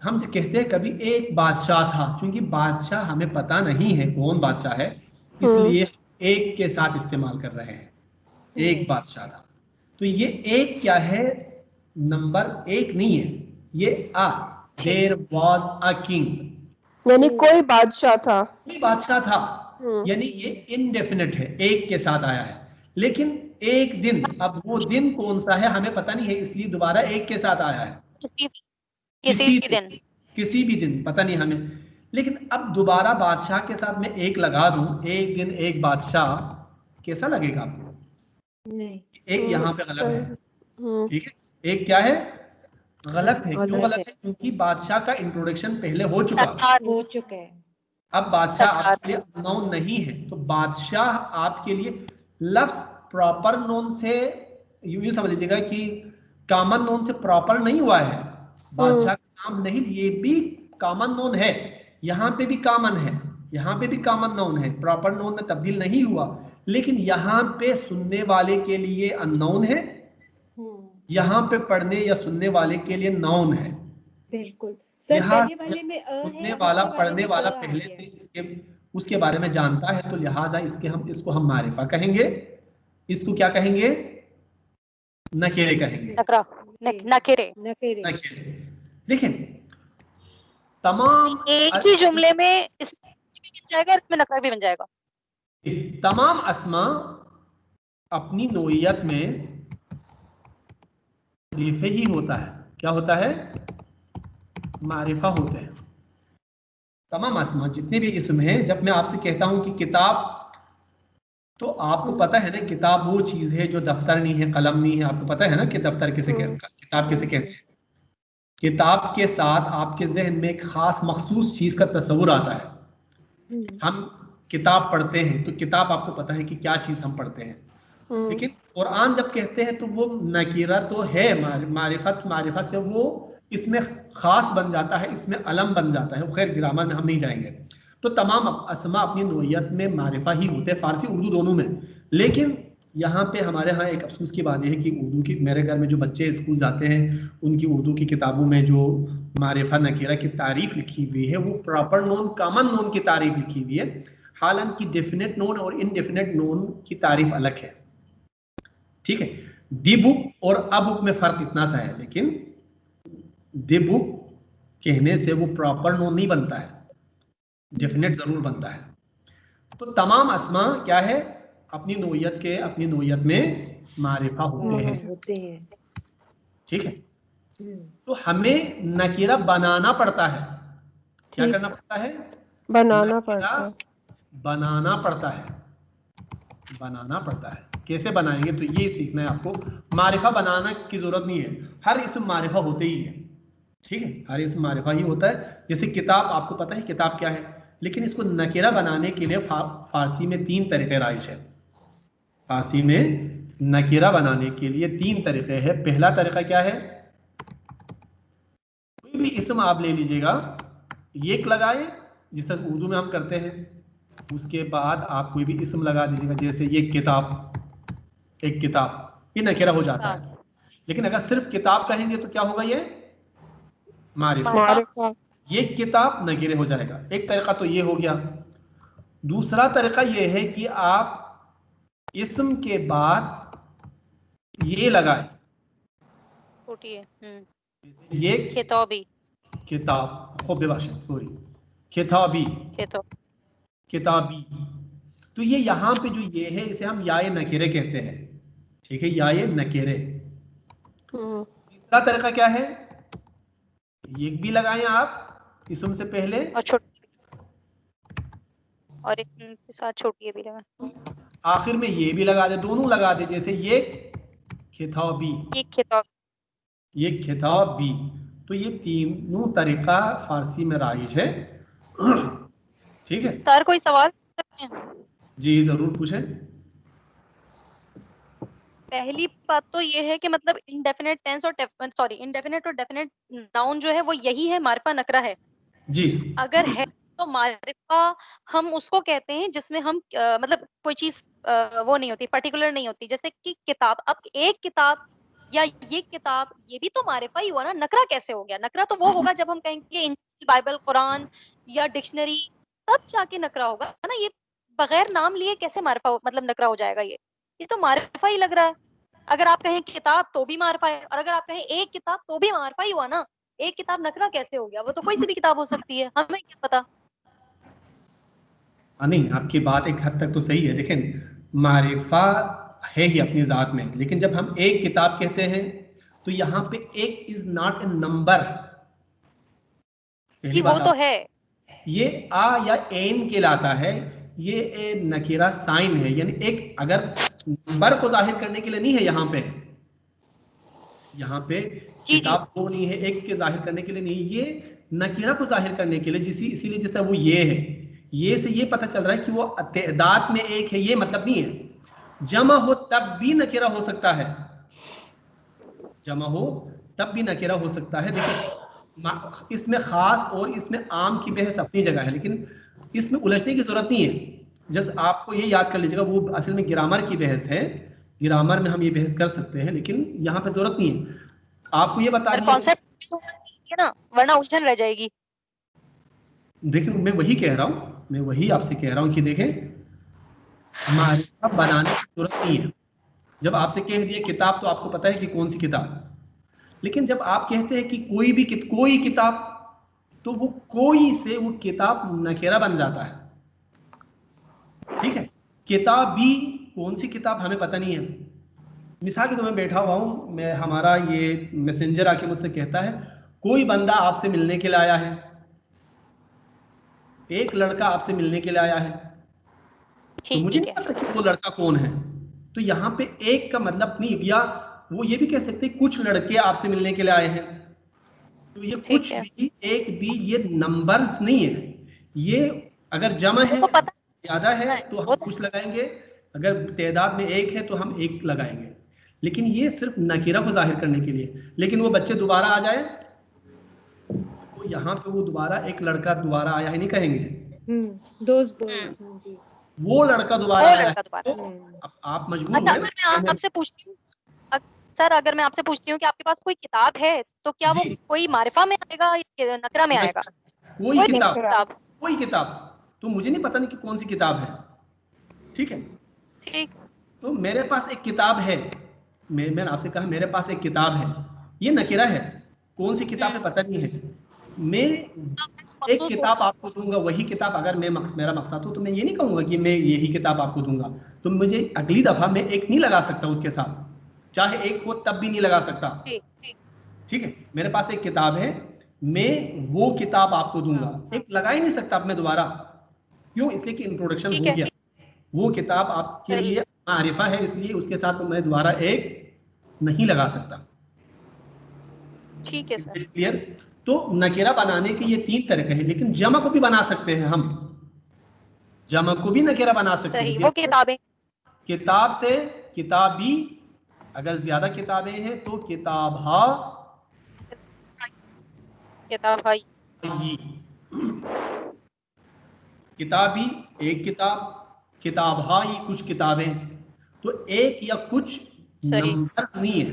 हम जो कहते हैं कभी एक बादशाह था, क्योंकि बादशाह हमें पता नहीं है कौन बादशाह है, इसलिए एक के साथ इस्तेमाल कर रहे हैं। एक बादशाह था, तो ये एक क्या है, नंबर एक नहीं है, ये देयर वाज अ किंग, यानी कोई बादशाह था, कोई बादशाह था, यानी ये इनडेफिनेट है, एक के साथ आया है। लेकिन एक दिन, अब वो दिन कौन सा है हमें पता नहीं है, इसलिए दोबारा एक के साथ आया है, किसी भी दिन पता नहीं हमें। लेकिन अब दोबारा बादशाह के साथ मैं एक लगा दूं, एक दिन एक बादशाह, कैसा लगेगा आपको? नहीं, एक यहाँ पे गलत है, ठीक है। एक क्या है, गलत है। क्यों गलत है? क्योंकि बादशाह का इंट्रोडक्शन पहले हो चुका है। अब बादशाह आपके लिए अननोन नहीं है, तो बादशाह आपके लिए लफ्ज प्रॉपर नोन से यूं समझ लीजिएगा कि कॉमन नोन से प्रॉपर नहीं हुआ है। बादशाह का नाम नहीं, ये भी कॉमन नोन है, यहाँ पे भी कॉमन है, यहाँ पे भी कॉमन नोन है, प्रॉपर नोन में तब्दील नहीं हुआ, लेकिन यहाँ पे सुनने वाले के लिए अननोन है, यहाँ पे पढ़ने या सुनने वाले के लिए नाउन है। बिल्कुल सर, पहले वाले में सुनने वाला पढ़ने वाला पहले से इसके उसके बारे में जानता है, तो लिहाजा इसको हम मारिफा कहेंगे, इसको क्या कहेंगे, नकेरे कहेंगे, नकेरे। देखिए तमाम एक ही जुमले में जाएगा, इसमें नकरा भी बन जाएगा। तमाम अस्मा अपनी नोयत में मारिफे ही होता है। क्या होता है? मारिफा होते हैं तमाम अस्मा, जितने भी इसम हैं। जब मैं आपसे कहता हूं कि किताब, तो आपको पता है ना किताब वो चीज है जो दफ्तर नहीं है, कलम नहीं है। आपको पता है ना कि दफ्तर किसे किताब किसे कहते हैं। किताब के साथ आपके जहन में एक खास मखसूस चीज का तस्वुर आता है। हम किताब पढ़ते हैं तो किताब आपको पता है कि क्या चीज हम पढ़ते हैं, लेकिन कुरान जब कहते हैं तो वो नकीरा तो है, मारिफत से वो इसमें खास बन जाता है, इसमें अलम बन जाता है। खैर ग्रामर में हम नहीं जाएंगे। तो तमाम अस्मा अपनी नोयत में मारिफा ही होते हैं, फारसी उर्दू दोनों में। लेकिन यहाँ पे हमारे यहाँ एक अफसोस की बात यह है कि उर्दू की, मेरे घर में जो बच्चे स्कूल जाते हैं उनकी उर्दू की किताबों में जो मारिफा नकीरा की तारीफ लिखी हुई है वो प्रॉपर नोन, कॉमन नोन की तारीफ लिखी हुई है, हालांकि डेफिनेट नोन और इनडेफिनेट नोन की तारीफ अलग है, ठीक है। दी बुक और अ बुक में फर्क इतना सा है, लेकिन दी बुक कहने से वो प्रॉपर नोन नहीं बनता है, डेफिनेट जरूर बनता है। तो तमाम अस्मा क्या है, अपनी नोयत में मारिफा होते हैं, ठीक है। तो हमें नकीरा बनाना पड़ता है। क्या करना पड़ता है? बनाना पड़ता है। कैसे बनाएंगे तो ये सीखना है आपको। मारिफा बनाना की जरूरत नहीं है, हर इसम मारिफा होते ही है, ठीक है। हर इसम मारिफा ही होता है। जैसे किताब, आपको पता है किताब क्या है, लेकिन इसको नकेरा बनाने के लिए फारसी में 3 तरीके राइज है। फारसी में नकेरा बनाने के लिए 3 तरीके हैं। पहला तरीका क्या है, कोई भी इसम आप ले लीजिएगा, एक लगाए जिसे उर्दू में हम करते हैं, उसके बाद आप कोई भी इसम लगा दीजिएगा, जैसे ये किताब, एक किताब, ये नकेरा हो जाता है। लेकिन अगर सिर्फ किताब कहेंगे तो क्या होगा, ये मारिफा, ये किताब नकेरे हो जाएगा। एक तरीका तो ये हो गया। दूसरा तरीका ये है कि आप इसम के बाद ये लगाए, ये किताबी, किताब, सॉरी, किताबी, किताबी, तो ये यहाँ पे जो ये है इसे हम याए नकेरे कहते हैं। ठीक है, याए नकेरे। तीसरा तरीका क्या है, ये भी लगाएं आप इसम से पहले और एक के साथ छोटी है भी लगा, आखिर में ये भी लगा दे, दोनों लगा दे, जैसे ये खिताबी, ये खिताबी। तो ये तीनों तरीका फारसी में राइज है। ठीक है सर, कोई सवाल सकते हैं? जी जरूर पूछें। पहली बात तो ये है कि मतलब इंडेफिनेट टेंस और इंडेफिनेट और डेफिनेट नाउन जो है वो यही है, मारिफा नकरा है जी। अगर है तो मारिफा हम उसको कहते हैं जिसमें हम मतलब कोई चीज वो नहीं होती, पर्टिकुलर नहीं होती। जैसे कि किताब, अब एक किताब या ये किताब, ये भी तो मारिफा ही हुआ ना। नकरा कैसे हो गया? नकरा तो वो होगा जब हम कहेंगे बाइबल, कुरान या डिक्शनरी, तब जाके नकरा होगा ना। ये बगैर नाम लिए कैसे मारिफा मतलब नकरा हो जाएगा? ये तो मारिफा ही लग रहा है। अगर आप कहें किताब तो भी मारिफा है, और अगर आप कहें एक किताब तो भी मारिफा ही हुआ ना। एक किताब नकरा कैसे हो गया? वो तो कोई सी भी किताब हो सकती है, हमें क्या पता। नहीं, आपकी बात एक हद तक तो सही है, लेकिन मारिफा है ही अपनी जात में। लेकिन जब हम एक किताब कहते हैं तो यहाँ पे एक इज नॉट ए नंबर। जी वो तो है, ये आ या एन कहलाता है, ये ए नकीरा साइन है, यानी एक अगर नंबर को जाहिर करने के लिए नहीं है। यहाँ पे किताब को नहीं है, एक के जाहिर करने के लिए नहीं, ये नकीरा को जाहिर करने के लिए, इसीलिए जैसा वो ये है, ये से ये पता चल रहा है कि वो तादाद में एक है, ये मतलब नहीं है। जमा हो तब भी नकीरा हो सकता है, जमा हो तब भी नकीरा हो सकता है। देखिए, इसमें खास और इसमें आम की बहस अपनी जगह है, लेकिन इसमें उलझने की जरूरत नहीं है। जस्ट आपको ये याद कर लीजिएगा, वो असल में ग्रामर की बहस है, ग्रामर में हम ये बहस कर सकते हैं, लेकिन यहाँ पे जरूरत नहीं है। आपको ये बता दिया ना, वरना उलझन रह जाएगी। देखिए, मैं वही कह रहा हूँ, मैं वही आपसे कह रहा हूँ कि देखें, मारिफा बनाने की जरूरत नहीं है। जब आपसे कह दिया किताब तो आपको पता है कि कौन सी किताब, लेकिन जब आप कहते हैं कि कोई किताब, तो वो कोई से वो किताब नकेरा बन जाता है। ठीक है, किताब भी कौन सी किताब हमें पता नहीं है। मिसाल के तो मैं बैठा हुआ हूं, मैं हमारा ये मैसेंजर आके मुझसे कहता है कोई बंदा आपसे मिलने के लिए आया है, एक लड़का आपसे मिलने के लिए आया है, तो मुझे नहीं पता कि वो लड़का कौन है। तो यहाँ पे एक का मतलब नहीं, या वो ये भी कह सकते कुछ लड़के आपसे मिलने के लिए आए हैं, तो ये कुछ भी एक भी ये नंबर्स नहीं है। ये अगर जमा है, ज्यादा है तो हम कुछ लगाएंगे, अगर तादाद में एक है तो हम एक लगाएंगे, लेकिन ये सिर्फ नकीरा को जाहिर करने के लिए। लेकिन वो बच्चे दोबारा आ जाए तो यहाँ पे वो दोबारा एक लड़का दोबारा आया है नहीं कहेंगे, वो लड़का दोबारा आया है, तो आप मजबूर हैं। मैं आपसे पूछती हूँ सर, अगर मैं आपसे पूछती हूँ कि आपके पास कोई किताब है, तो क्या वो कोई मारिफा में आएगा या नकरा में आएगा? कोई किताब, तो मुझे नहीं पता नहीं कि कौन सी किताब है। ठीक है, ठीक। तो मेरे पास एक किताब है, मैंने आपसे कहा मेरे पास एक किताब है, ये नकीरा है, कौन सी किताब है पता नहीं है। मैं एक किताब आपको दूंगा, वही किताब अगर मेरा मकसद हो तो मैं ये नहीं कहूंगा कि मैं यही किताब आपको दूंगा, तो मुझे अगली दफा मैं एक नहीं लगा सकता उसके साथ, चाहे एक हो तब भी नहीं लगा सकता। ठीक है, मेरे पास एक किताब है, मैं वो किताब आपको दूंगा, एक लगा ही नहीं सकता अब मैं दोबारा। क्यों? इसलिए कि इंट्रोडक्शन हो गया, वो किताब आपके लिए मारिफा है, इसलिए उसके साथ तो मैं दोबारा एक नहीं लगा सकता। ठीक है सर, क्लियर? तो नकेरा बनाने के ये 3 तरीके हैं, लेकिन जमा को भी बना सकते हैं हम, जमा को भी नकेरा बना सकते हैं। सही, वो किताबें, किताब से किताबी, अगर ज्यादा किताबें हैं तो किताबा किताबाई, किताबी एक किताब, किताबाई कुछ किताबें। तो एक या कुछ सही, नंबर्स नहीं है,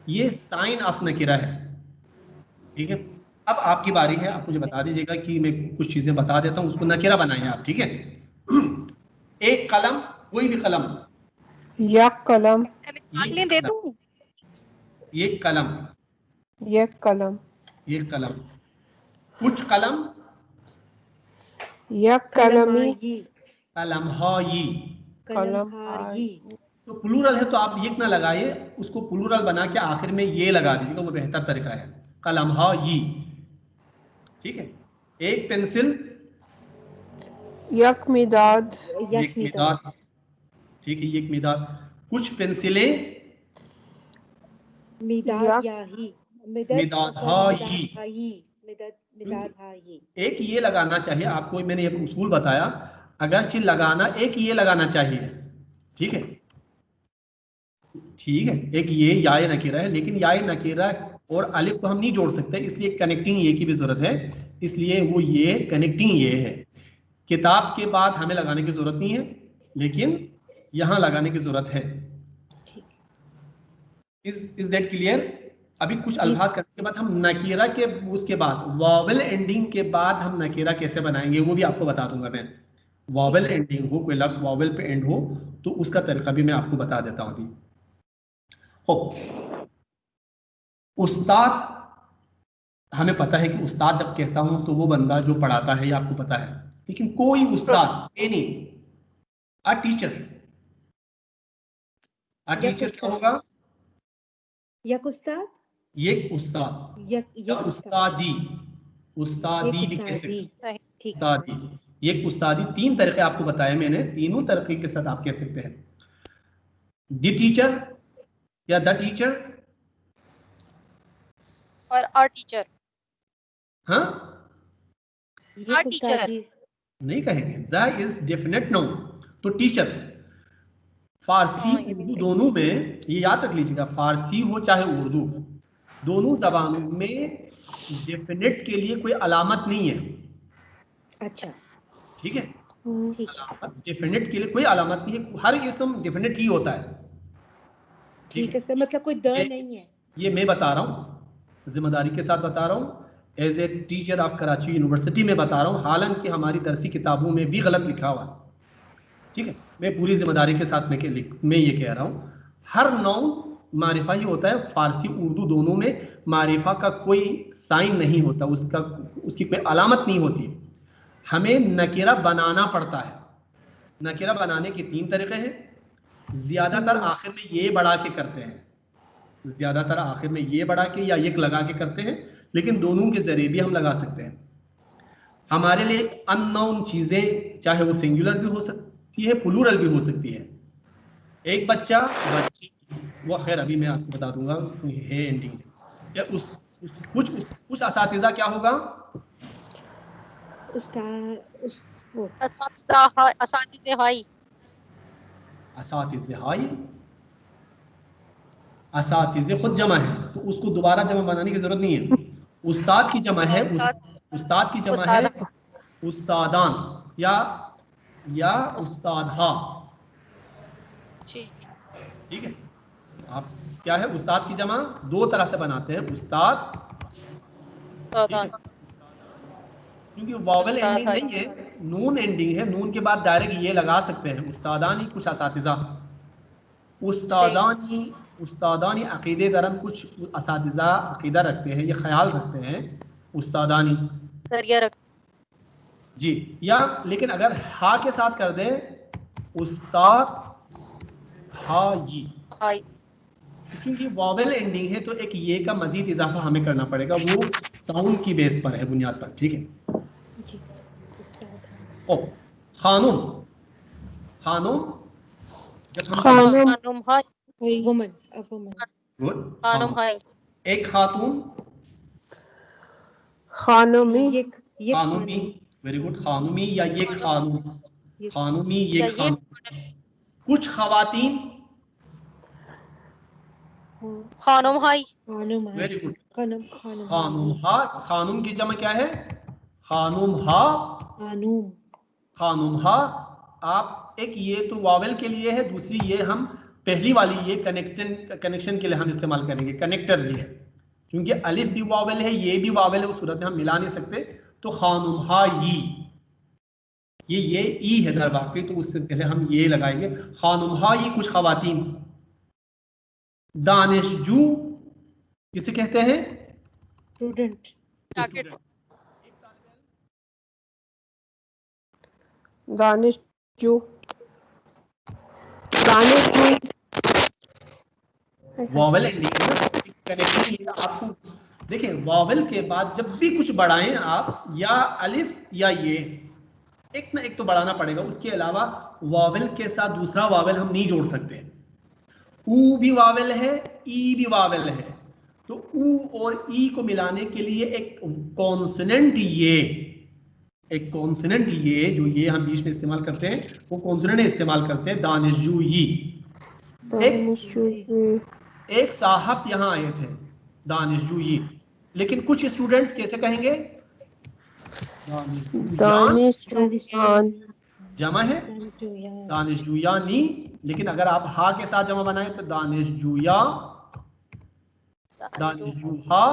ये साइन ऑफ नकिरा है। ठीक है, अब आपकी बारी है, आप मुझे बता दीजिएगा कि मैं कुछ चीजें बता देता हूँ, उसको नकिरा बनाइए आप। ठीक है, एक कलम, कोई भी कलम, यक कलम, मिसाल दे दूं? ये कलम, यक कलम, ये कलम, कुछ कलम, यक कलमी, कलमहाई। कलम तो प्लूरल है तो आप एक ना लगाइए, उसको प्लूरल बना के आखिर में ये लगा दीजिएगा, वो बेहतर तरीका है, कलमहाई। ठीक है, एक पेंसिल, यक मिदाद, एक मिदाद। ठीक है, एक मिदाद। कुछ पेंसिलें, एक ये लगाना चाहिए आपको, मैंने एक उसूल बताया, अगर चीज लगाना एक ये लगाना चाहिए। ठीक है, ठीक है, एक ये याय नकीरा है, लेकिन याय नकीरा और अलिफ को हम नहीं जोड़ सकते, इसलिए कनेक्टिंग ये की भी जरूरत है, इसलिए वो ये कनेक्टिंग ये है। किताब के बाद हमें लगाने की जरूरत नहीं है, लेकिन यहां लगाने की जरूरत है। Is that clear? अभी कुछ अल्फाज करने के बाद हम नकीरा के, उसके बाद वॉवेल एंडिंग के बाद हम नकीरा कैसे बनाएंगे वो भी आपको बता दूंगा मैं। वॉवेल एंडिंग हो, कोई लफ्ज वॉवेल पे एंड हो तो उसका तरीका भी मैं आपको बता देता हूं अभी। उस्ताद, हमें पता है कि उस्ताद जब कहता हूं तो वो बंदा जो पढ़ाता है, ये आपको पता है, लेकिन कोई उस्ताद, any, a teacher, a teacher क्या होगा? यक उस्ताद, ये उस्ताद, या उस्तादी, उस्तादी भी कह सकते हैं, उस्तादी। ये उस्तादी 3 तरीके आपको बताए मैंने, तीनों तरीके के साथ आप कह सकते हैं। द टीचर या द टीचर और आर टीचर, हाँ आर टीचर नहीं कहेंगे, द इज डेफिनेट नाउन। तो टीचर, फारसी उर्दू दोनों में ये याद रख लीजिएगा, फारसी हो चाहे उर्दू, दोनों जबानों में डेफिनेट के लिए कोई अलामत नहीं है। अच्छा, ठीक है, डेफिनेट के लिए कोई अलामत नहीं है, हर इसम डेफिनेट ही होता है। ठीक है सर, मतलब कोई द नहीं है। ये मैं बता रहा हूँ, जिम्मेदारी के साथ बता रहा हूँ, as a teacher of Karachi university में बता रहा हूँ, हालांकि हमारी दरसी किताबों में भी गलत लिखा हुआ है। ठीक है, मैं पूरी जिम्मेदारी के साथ मैं ये कह रहा हूँ, हर नाउन मारिफा ही होता है, फारसी उर्दू दोनों में मारिफा का कोई साइन नहीं होता, उसकी कोई अलामत नहीं होती, हमें नकीरा बनाना पड़ता है। नकीरा बनाने के 3 तरीके हैं, ज्यादातर आखिर में ये बढ़ा के करते हैं, ज्यादातर आखिर में ये बढ़ा के या एक लगा के करते हैं, लेकिन दोनों के जरिए भी हम लगा सकते हैं। हमारे लिए अननोन चीजें, चाहे वो सिंगुलर भी हो सकती है, प्लूरल भी हो सकती है। एक बच्चा, बच्ची, वो खैर अभी मैं आपको बता दूंगा है एंडिंग या कुछ असातिज़ा क्या होगा? असातिज़े खुद जमा है, तो उसको दोबारा जमा बनाने की जरूरत नहीं है। उस्ताद की जमा है, उस्ताद की जमा है उस्तादान या उस्तादहा। ठीक है, आप क्या है, उस्ताद की जमा 2 तरह से बनाते हैं, उस्ताद, क्योंकि वॉवेल एंडिंग नहीं है, नून एंडिंग है, नून के बाद डायरेक्ट ये लगा सकते हैं, उस्तादानी कुछ असातिज़ा, उस्तादानी अकीदे दरन कुछ असातिज़ा अकीदा रखते हैं, ये ख्याल रखते हैं उस्तादानी जी, या लेकिन अगर हा के साथ कर दे उस्ताद हाई, क्योंकि वॉवेल एंडिंग है तो एक ये का मजीद इजाफा हमें करना पड़ेगा, वो साउंड की बेस पर है, बुनियाद पर। ठीक है, ओ खानुम, खानुम जब हम गुड, एक खातून, खानुमी, ये खानुमी, वेरी गुड, खानुमी या ये खानूम, ये खानुमी या ये ये खानूम। कुछ खवातीन, खानुम हाई, खानुम है, वेरी गुड, खानुम खानुम खानुम हा, खानुम की जमा क्या है? खानुम हा, खानुम खानुम हा। आप एक ये तो वावेल के लिए है, दूसरी ये हम पहली वाली ये कनेक्शन के लिए हम इस्तेमाल करेंगे, कनेक्टर लिए, क्योंकि अलिफ भी वावेल है, ये भी वावेल है, उस सूरत में हम मिला नहीं सकते। तो खानुम हा ई, ये ई है दर वाकई, तो उससे पहले हम ये लगाएंगे खानुम हा ई कुछ खवातीन। दानिशजू किसे कहते हैं? स्टूडेंट स्टूडेंट, दानिशजू, दानिशजू, वावेल एंडिंग कनेक्टिंग। आपको देखिए, वावेल के बाद जब भी कुछ बढ़ाएं आप, या अलिफ या ये, एक ना एक तो बढ़ाना पड़ेगा, उसके अलावा वावेल के साथ दूसरा वावेल हम नहीं जोड़ सकते। ऊ भी वावेल है, ई भी वावेल है, तो ऊ और ई को मिलाने के लिए एक कॉन्सोनेंट ये, एक कॉन्सोनेंट ये जो ये हम बीच में इस्तेमाल करते हैं, वो कॉन्सोनेंट इस्तेमाल करते हैं, दानिशजू ई। दानिशजू, एक साहब यहाँ आए थे, दानिशजू ई, लेकिन कुछ स्टूडेंट्स कैसे कहेंगे? दानिशजूयान, जमा है दानिशजूयानी, लेकिन अगर आप हा के साथ जमा बनाए तो दानिशजूया, दानिशजूहा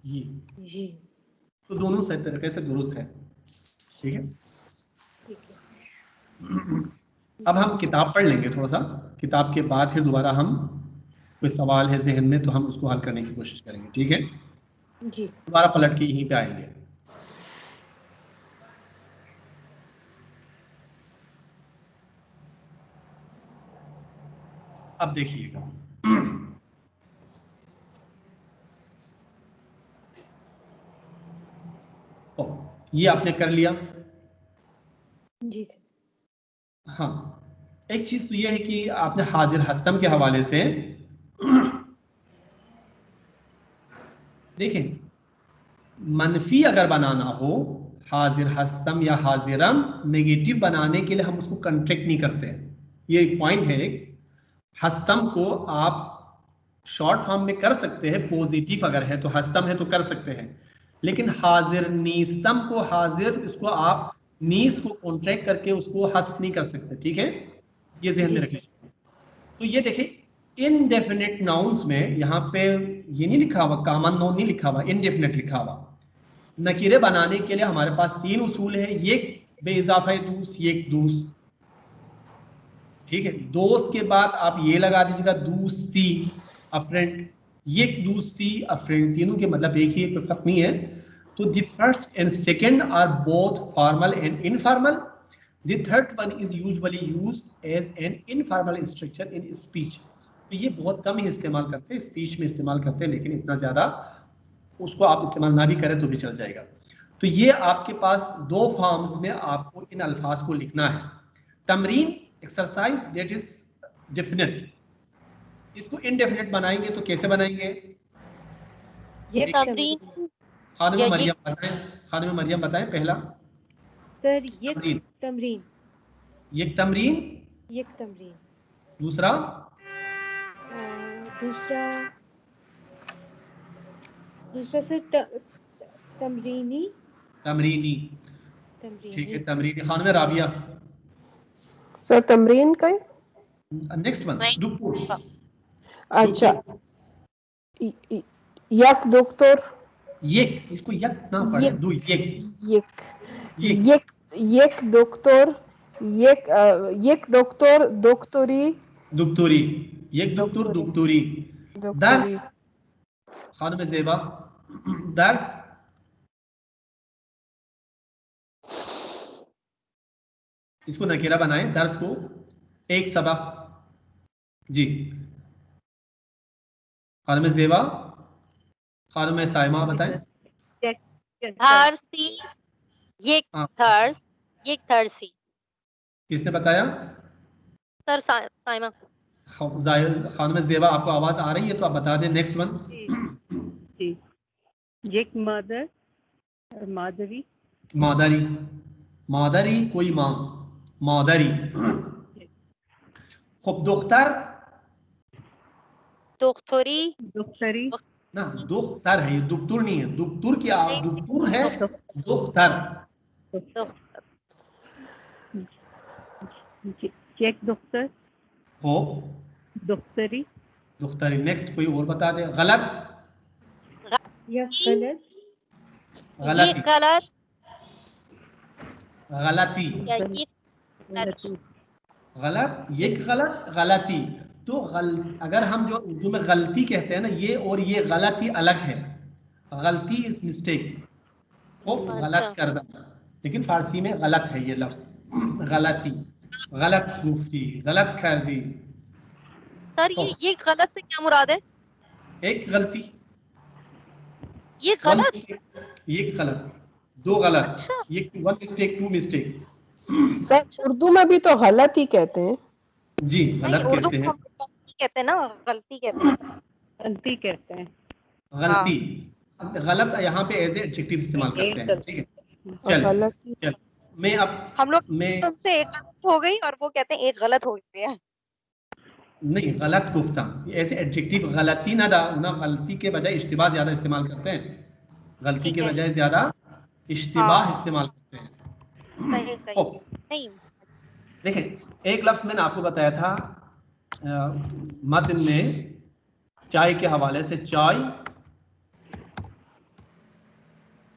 ये, तो दोनों सही तरीके से दुरुस्त है। ठीक है, अब हम किताब पढ़ लेंगे थोड़ा सा, किताब के बाद फिर दोबारा हम कोई सवाल है जहन में तो हम उसको हल करने की कोशिश करेंगे। ठीक है, जी दोबारा पलट के यहीं पे आएंगे। अब देखिएगा, ये आपने कर लिया। जी सर। हाँ, एक चीज तो ये है कि आपने हाजिर हस्तम के हवाले से देखें, मनफी अगर बनाना हो, हाजिर हस्तम या हाजिरम, नेगेटिव बनाने के लिए हम उसको कंट्रैक्ट नहीं करते हैं। ये एक पॉइंट है। एक हस्तम को आप शॉर्ट फॉर्म में कर सकते हैं, पॉजिटिव अगर है तो, हस्तम है तो कर सकते हैं, लेकिन हाजिर नीस्तम को, हाजिर इसको आप नीस को कॉन्ट्रैक्ट करके उसको हस्फ नहीं कर सकते। ठीक है, ये ज़हन में रखिए। तो ये देखिए, इनडेफिनेट नाउन्स में यहाँ पे ये नहीं लिखा हुआ, कॉमन नाउन नहीं लिखा हुआ, इनडेफिनेट लिखा हुआ। नकीरे बनाने के लिए हमारे पास 3 उसूल है, ये बेइजाफा दूस, ये दूस। ठीक है, दोस्त के बाद आप ये लगा दीजिएगा दूस्ती, अ फ्रेंड, ये दूस्ती, अ फ्रेंड, तीनों के मतलब एक ही है, कोई फर्क नहीं है। तो the first and second are both formal and informal. The third one is usually used as an informal structure in speech. तो ये बहुत कम ही इस्तेमाल करते हैं, स्पीच में इस्तेमाल करते हैं, लेकिन इतना ज्यादा उसको आप इस्तेमाल ना भी करें तो भी चल जाएगा। तो ये आपके पास 2 फॉर्म्स में आपको इन अल्फाज को लिखना है। Tamreen, exercise that is definite. इसको इनडेफिनेट बनाएंगे तो कैसे बनाएंगे? ये तमरीन खाने या में ये मरियम बताएं, खाने में मरियम बताएं। पहला सर ये तमरीन, तमरीन, ये तमरीन। ये तमरीन। दूसरा दूसरा दूसरा सर तमरीनी, तमरीनी। तमरीनी। ठीक है, तमरीनी। खाने में राबिया। सर तमरीन का नेक्स्ट वन दुक्तुर। अच्छा, यक दोक्तर, यक, इसको यक ना पढ़े, दो यक, यक यक यक दोक्तर, यक दोक्तर, दोक्तरी, दुक्तुरी, यक दुक्तुर, दुक्तुरी। दर्स, खाने में ज़ेबा, दर्स, इसको नकीरा बनाएं, दर्स को, एक सबक। जी, खाने में ज़ेबा, खाने में साइमा बताएं। थर्सी, ये हाँ, थर्स, ये थर्सी। किसने बताया? सर साइमा। खाने में ज़ेबा, आपको आवाज आ रही है तो आप बता दें। Next one. जी एक मदर, माधवी, मादरी, मादरी कोई माँ, मादरी। खूब दुख्तर, दुख्तरी, दुख्तरी, ना दुख्तर है, ये दुख्तुर नहीं है, दुख्तुर क्या, दुख्तुर है, दुख्तर। एक दुख्तर, खूब दुख्तरी, दुख्तरी। नेक्स्ट कोई और बता दे। गलत, या गलत, ये गलती, गलत गलती, या ये गलती, गलत, ये गलत, गलती। तो अगर हम जो उर्दू में गलती कहते हैं ना, ये और ये गलती अलग है। गलती इज मिस्टेक, वो गलत अच्छा कर देना, लेकिन फारसी में गलत है ये लफ्ज। गलती, गलत मुफ्ती, गलत कर दी। सर, तो ये गलत से क्या मुराद है? एक गलती, ये वन गलत, मिस्टेक, एक गलत, दो गलत, अच्छा ये one mistake, two mistake. Sir Urdu में भी तो गलत ही कहते हैं। जी नहीं, गलत उर्दू कहते में हैं, हम गलती कहते हैं ना, गलती कहते हैं। गलती कहते हैं। गलती। गलत यहाँ पे एज ए एडजेक्टिव इस्तेमाल करते हैं, ठीक है। चल गलती, चल, मैं अब हम लोग मैं तुमसे एक गलत हो गई और वो कहते हैं एक गलत हो गया। नहीं, गलत गुफ्ता ऐसे एडजेक्टिव, गलती ना ना, गलती के बजाय इश्तिबाह ज्यादा इस्तेमाल करते हैं, गलती ठीक के है, बजाय ज्यादा इश्तिबाह हाँ इस्तेमाल करते हैं। सही सही। खूब, नहीं, देखें एक लफ्ज मैंने आपको बताया था मतन में चाय के हवाले से, चाय,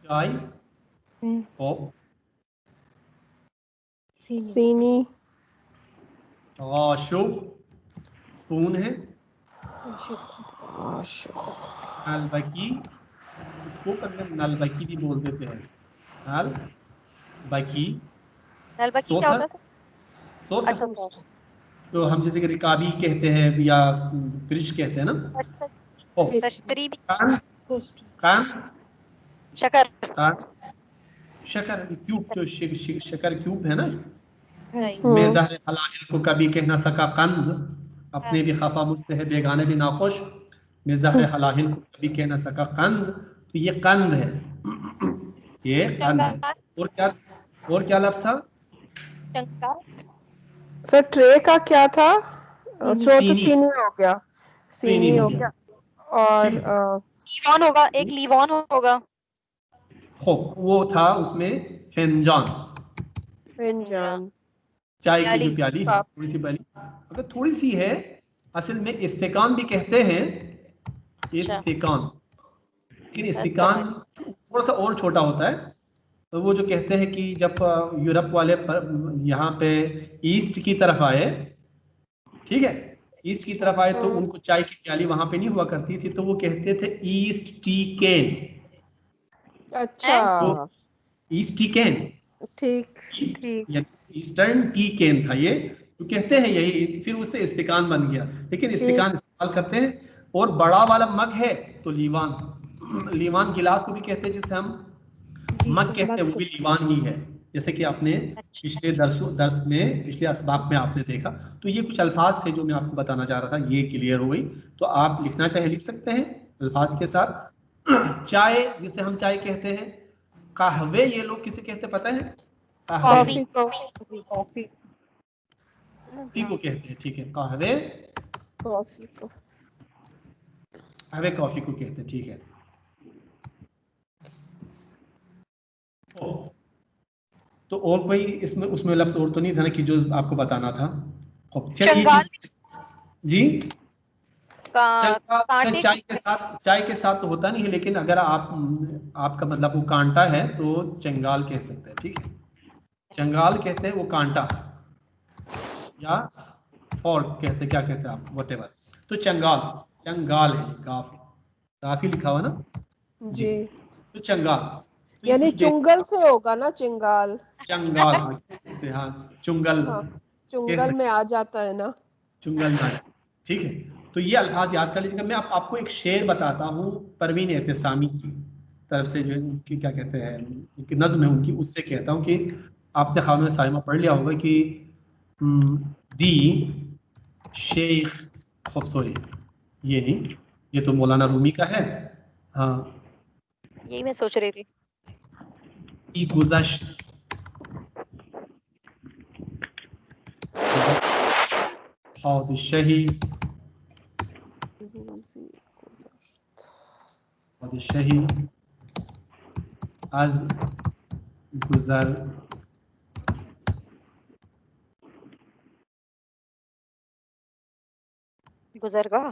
चाय, खूब, सीनी, गाशुब, स्पून है, नलबकी, इसको पर नलबकी भी बोल देते हैं, नलबकी, नलबकी क्या सोसर, होता है? सोसर, अच्छा सर, तो हम जैसे कि रिकाबी कहते हैं या ब्रिज कहते हैं ना। ओ, तश्तरी भी, कान, कान, शकर, कान, शकर क्यूब, जो शकर क्यूब है ना। सही, मैं ज़हर हलाहिल को कभी कह ना सका कंद, अपने भी खफा मुझसे है बेगाने भी नाखुश, मैं ज़हर हलाहिल को कभी कह ना सका कंद। तो ये कंद है, ये कंद है। चंगार, और क्या लफ्ज़ था? चंगार, सर ट्रे का क्या था? चो तो सीनी, सीनी हो गया, सीनी सीनी हो हो गया, गया। और ठीक है। लीवान होगा, एक लीवान होगा। हो, वो था उसमें फिंजान, फिंजान, चाय की प्याली, जो प्याली है, थोड़ी सी प्याली, अगर थोड़ी सी है, असल में इस्तेकान भी कहते हैं, अच्छा इस्तेकान, लेकिन अच्छा, इस्तेकान थोड़ा सा और छोटा होता है। तो वो जो कहते हैं कि जब यूरोप वाले यहाँ पे ईस्ट की तरफ आए, ठीक है, ईस्ट की तरफ आए, तो उनको चाय की प्याली वहां पे नहीं हुआ करती थी, तो वो कहते थे ईस्ट टी कैन, अच्छा तो ईस्ट टी कैन, ठीक ईस्ट ठीक, या ईस्टर्न टी कैन था ये, तो कहते हैं यही, फिर उससे इस्तेकान बन गया, लेकिन इस्तेकान इस्तेमाल करते हैं। और बड़ा वाला मग है तो लीवान, लीवान गिलास को भी कहते हैं, जिसे हम मग कहते हैं, वो भी लीवान ही है, जैसे कि आपने पिछले दर्स में, पिछले असबाब में आपने देखा। तो ये कुछ अल्फाज थे जो मैं आपको बताना चाह रहा था, ये क्लियर हो गई। तो आप लिखना चाहे लिख सकते हैं अल्फाज के साथ। चाय, जिसे हम चाय कहते हैं, कहवे ये लोग किसे कहते हैं पता है? कॉफी, कहवे, कॉफी, कॉफी को कहते हैं, ठीक है, कहवे, कॉफी को, कहवे कॉफी को कहते हैं, ठीक है। तो और कोई इसमें उसमें लफ्ज और तो नहीं था ना कि जो आपको बताना था? चलिए चंगाल, जी, कांटे, चाय के साथ तो होता नहीं है, लेकिन अगर आपका मतलब वो कांटा है तो चंगाल कह सकते हैं, ठीक है, चंगाल कहते हैं वो कांटा, या फॉर्क कहते हैं, क्या कहते हैं आप, व्हाटएवर। तो चंगाल, चंगाल है, काफी लिखा हुआ ना जी, जी, तो चंगाल, तो ये यानी कुछ चुंगल से होगा ना, चिंगाल। चंगाल, हाँ कह सकते हैं, हाँ चुंगल हाँ, कह चुंगल में सकते, आ जाता है ना। चुंगल नाच, ठीक है। तो ये अल्फाज याद कर लीजिएगा। मैं आपको एक शेर बताता हूँ परवीन एहतसामी की तरफ से, जो उनकी क्या कहते हैं, एक नज्म है उनकी, उससे कहता हूँ कि आपने खानों साइमा पढ़ लिया होगा कि दी शेख, खूब, सॉरी ये नहीं, ये तो मौलाना रूमी का है, हाँ, यही मैं सोच रही थी। की गुज़श्त, हादिशही, हादिशही, आज गुजर, गुजरगा।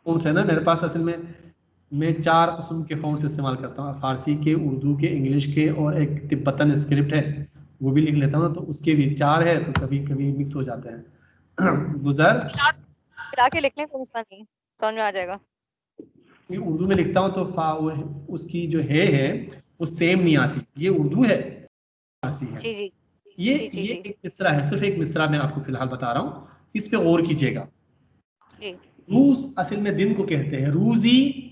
फ़ॉन्ट्स है ना मेरे पास। असल में मैं 4 किस्म के फ़ॉन्ट्स इस्तेमाल करता हूँ, फ़ारसी के, उर्दू के, इंग्लिश के, और एक तिब्बतन स्क्रिप्ट है वो भी लिख लेता हूँ, तो उसके भी 4 है, तो कभी कभी मिक्स हो जाते हैं। गुजर मिला के लिखने को मसला नहीं, समझ में आ जाएगा। ये उर्दू में लिखता हूँ तो उसकी जो है वो सेम नहीं आती। ये उर्दू है, फारसी है। जी जी ये जी जी ये जी एक मिसरा है, सिर्फ एक मिसरा मैं आपको फिलहाल बता रहा हूँ, इस पे गौर कीजिएगा। जी। रूस असल में दिन को कहते हैं, रूजी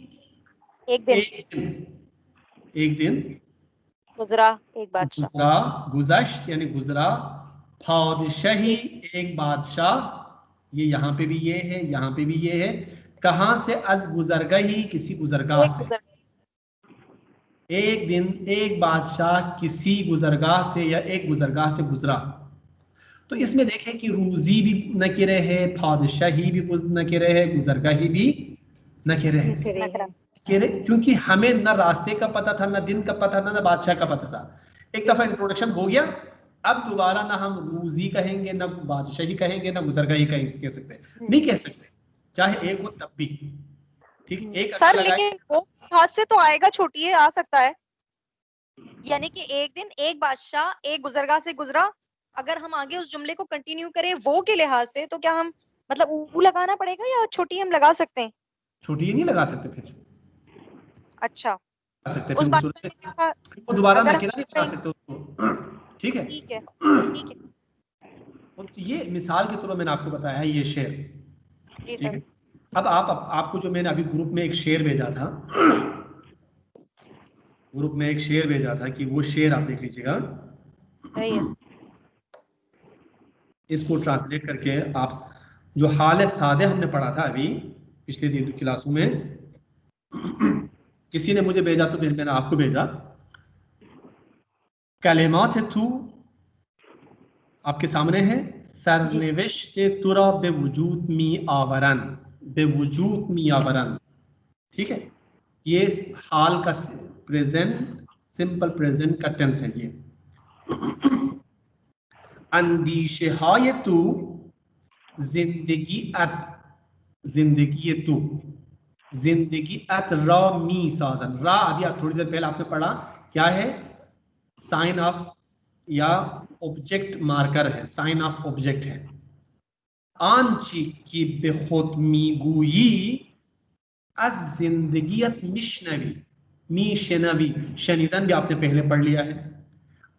एक दिन, एक दिन, एक दिन, गुजरा एक बादशाह, गुजरा, गुज़श्त यानी गुजरा, फादशाही एक बादशाह, ये यहाँ पे भी ये है, यहाँ पे भी ये है। कहाँ से? अज गुजरगही, किसी गुजरगाह एक से। गुजर, एक दिन एक बादशाह किसी गुजरगाह से या एक गुजरगाह से गुजरा। तो इसमें देखें कि रूजी भी नकिरे है, फादशाही भी नकिरे है, गुजरगाही भी नकिरे है। नखरे नखरा। है। क्योंकि हमें न रास्ते का पता था, न दिन का पता था, न बादशाह का पता था। एक दफा इंट्रोडक्शन हो गया, अब दोबारा ना हम रूजी कहेंगे, न बादशाही कहेंगे, न गुजरगाही कह सकते, नहीं कह सकते, चाहे एक हो तब भी। ठीक, एक अगर सर लगाए। लेकिन वो हाथ से तो आएगा, छोटी है, आ सकता है। यानी कि एक दिन एक बादशाह एक गुजरगाह से गुजरा, अगर हम आगे उस जुमले को कंटिन्यू करें वो के लिहाज से, तो क्या हम मतलब ऊ लगाना पड़ेगा या छोटी हम लगा सकते हैं? छोटी नहीं लगा सकते, फिर अच्छा, लगा सकते, उस फिर वो बादशाह सूरत ने क्या कहा? वो दोबारा अगर हम नकीरा नहीं बना कहीं, सकते उसको। ठीक है, ठीक है ठीक है, तो ये मिसाल के तौर पर मैंने आपको बताया है ये शेर। जी ठीक सर। है, अब आपको जो मैंने अभी ग्रुप में एक शेर भेजा था, ग्रुप में एक शेर भेजा था, कि वो शेर आप देख लीजिएगा, सही है। इसको ट्रांसलेट करके आप, जो हाल सादे हमने पढ़ा था अभी पिछले 3 क्लासों में, किसी ने मुझे भेजा तो फिर मैंने आपको भेजा। कलेमात तू आपके सामने है, सरनिविश्त तुरा बेवजूद मी आवरन, बेवजूद मी आवरन। ठीक है, ये हाल का प्रेजेंट, सिंपल प्रेजेंट का टेंस है ये। अंदीशे हाय तू, जिंदगी अत, जिंदगी तू, जिंदगी अत रा मी साधन। रा अभी आप थोड़ी देर पहले आपने पढ़ा, क्या है? साइन ऑफ या ऑब्जेक्ट मार्कर है, साइन ऑफ ऑब्जेक्ट है। आंची की बेखुद मीगुई, अज जिंदगियत मिशनवी, मी शनवी, शनिदन भी आपने पहले पढ़ लिया है।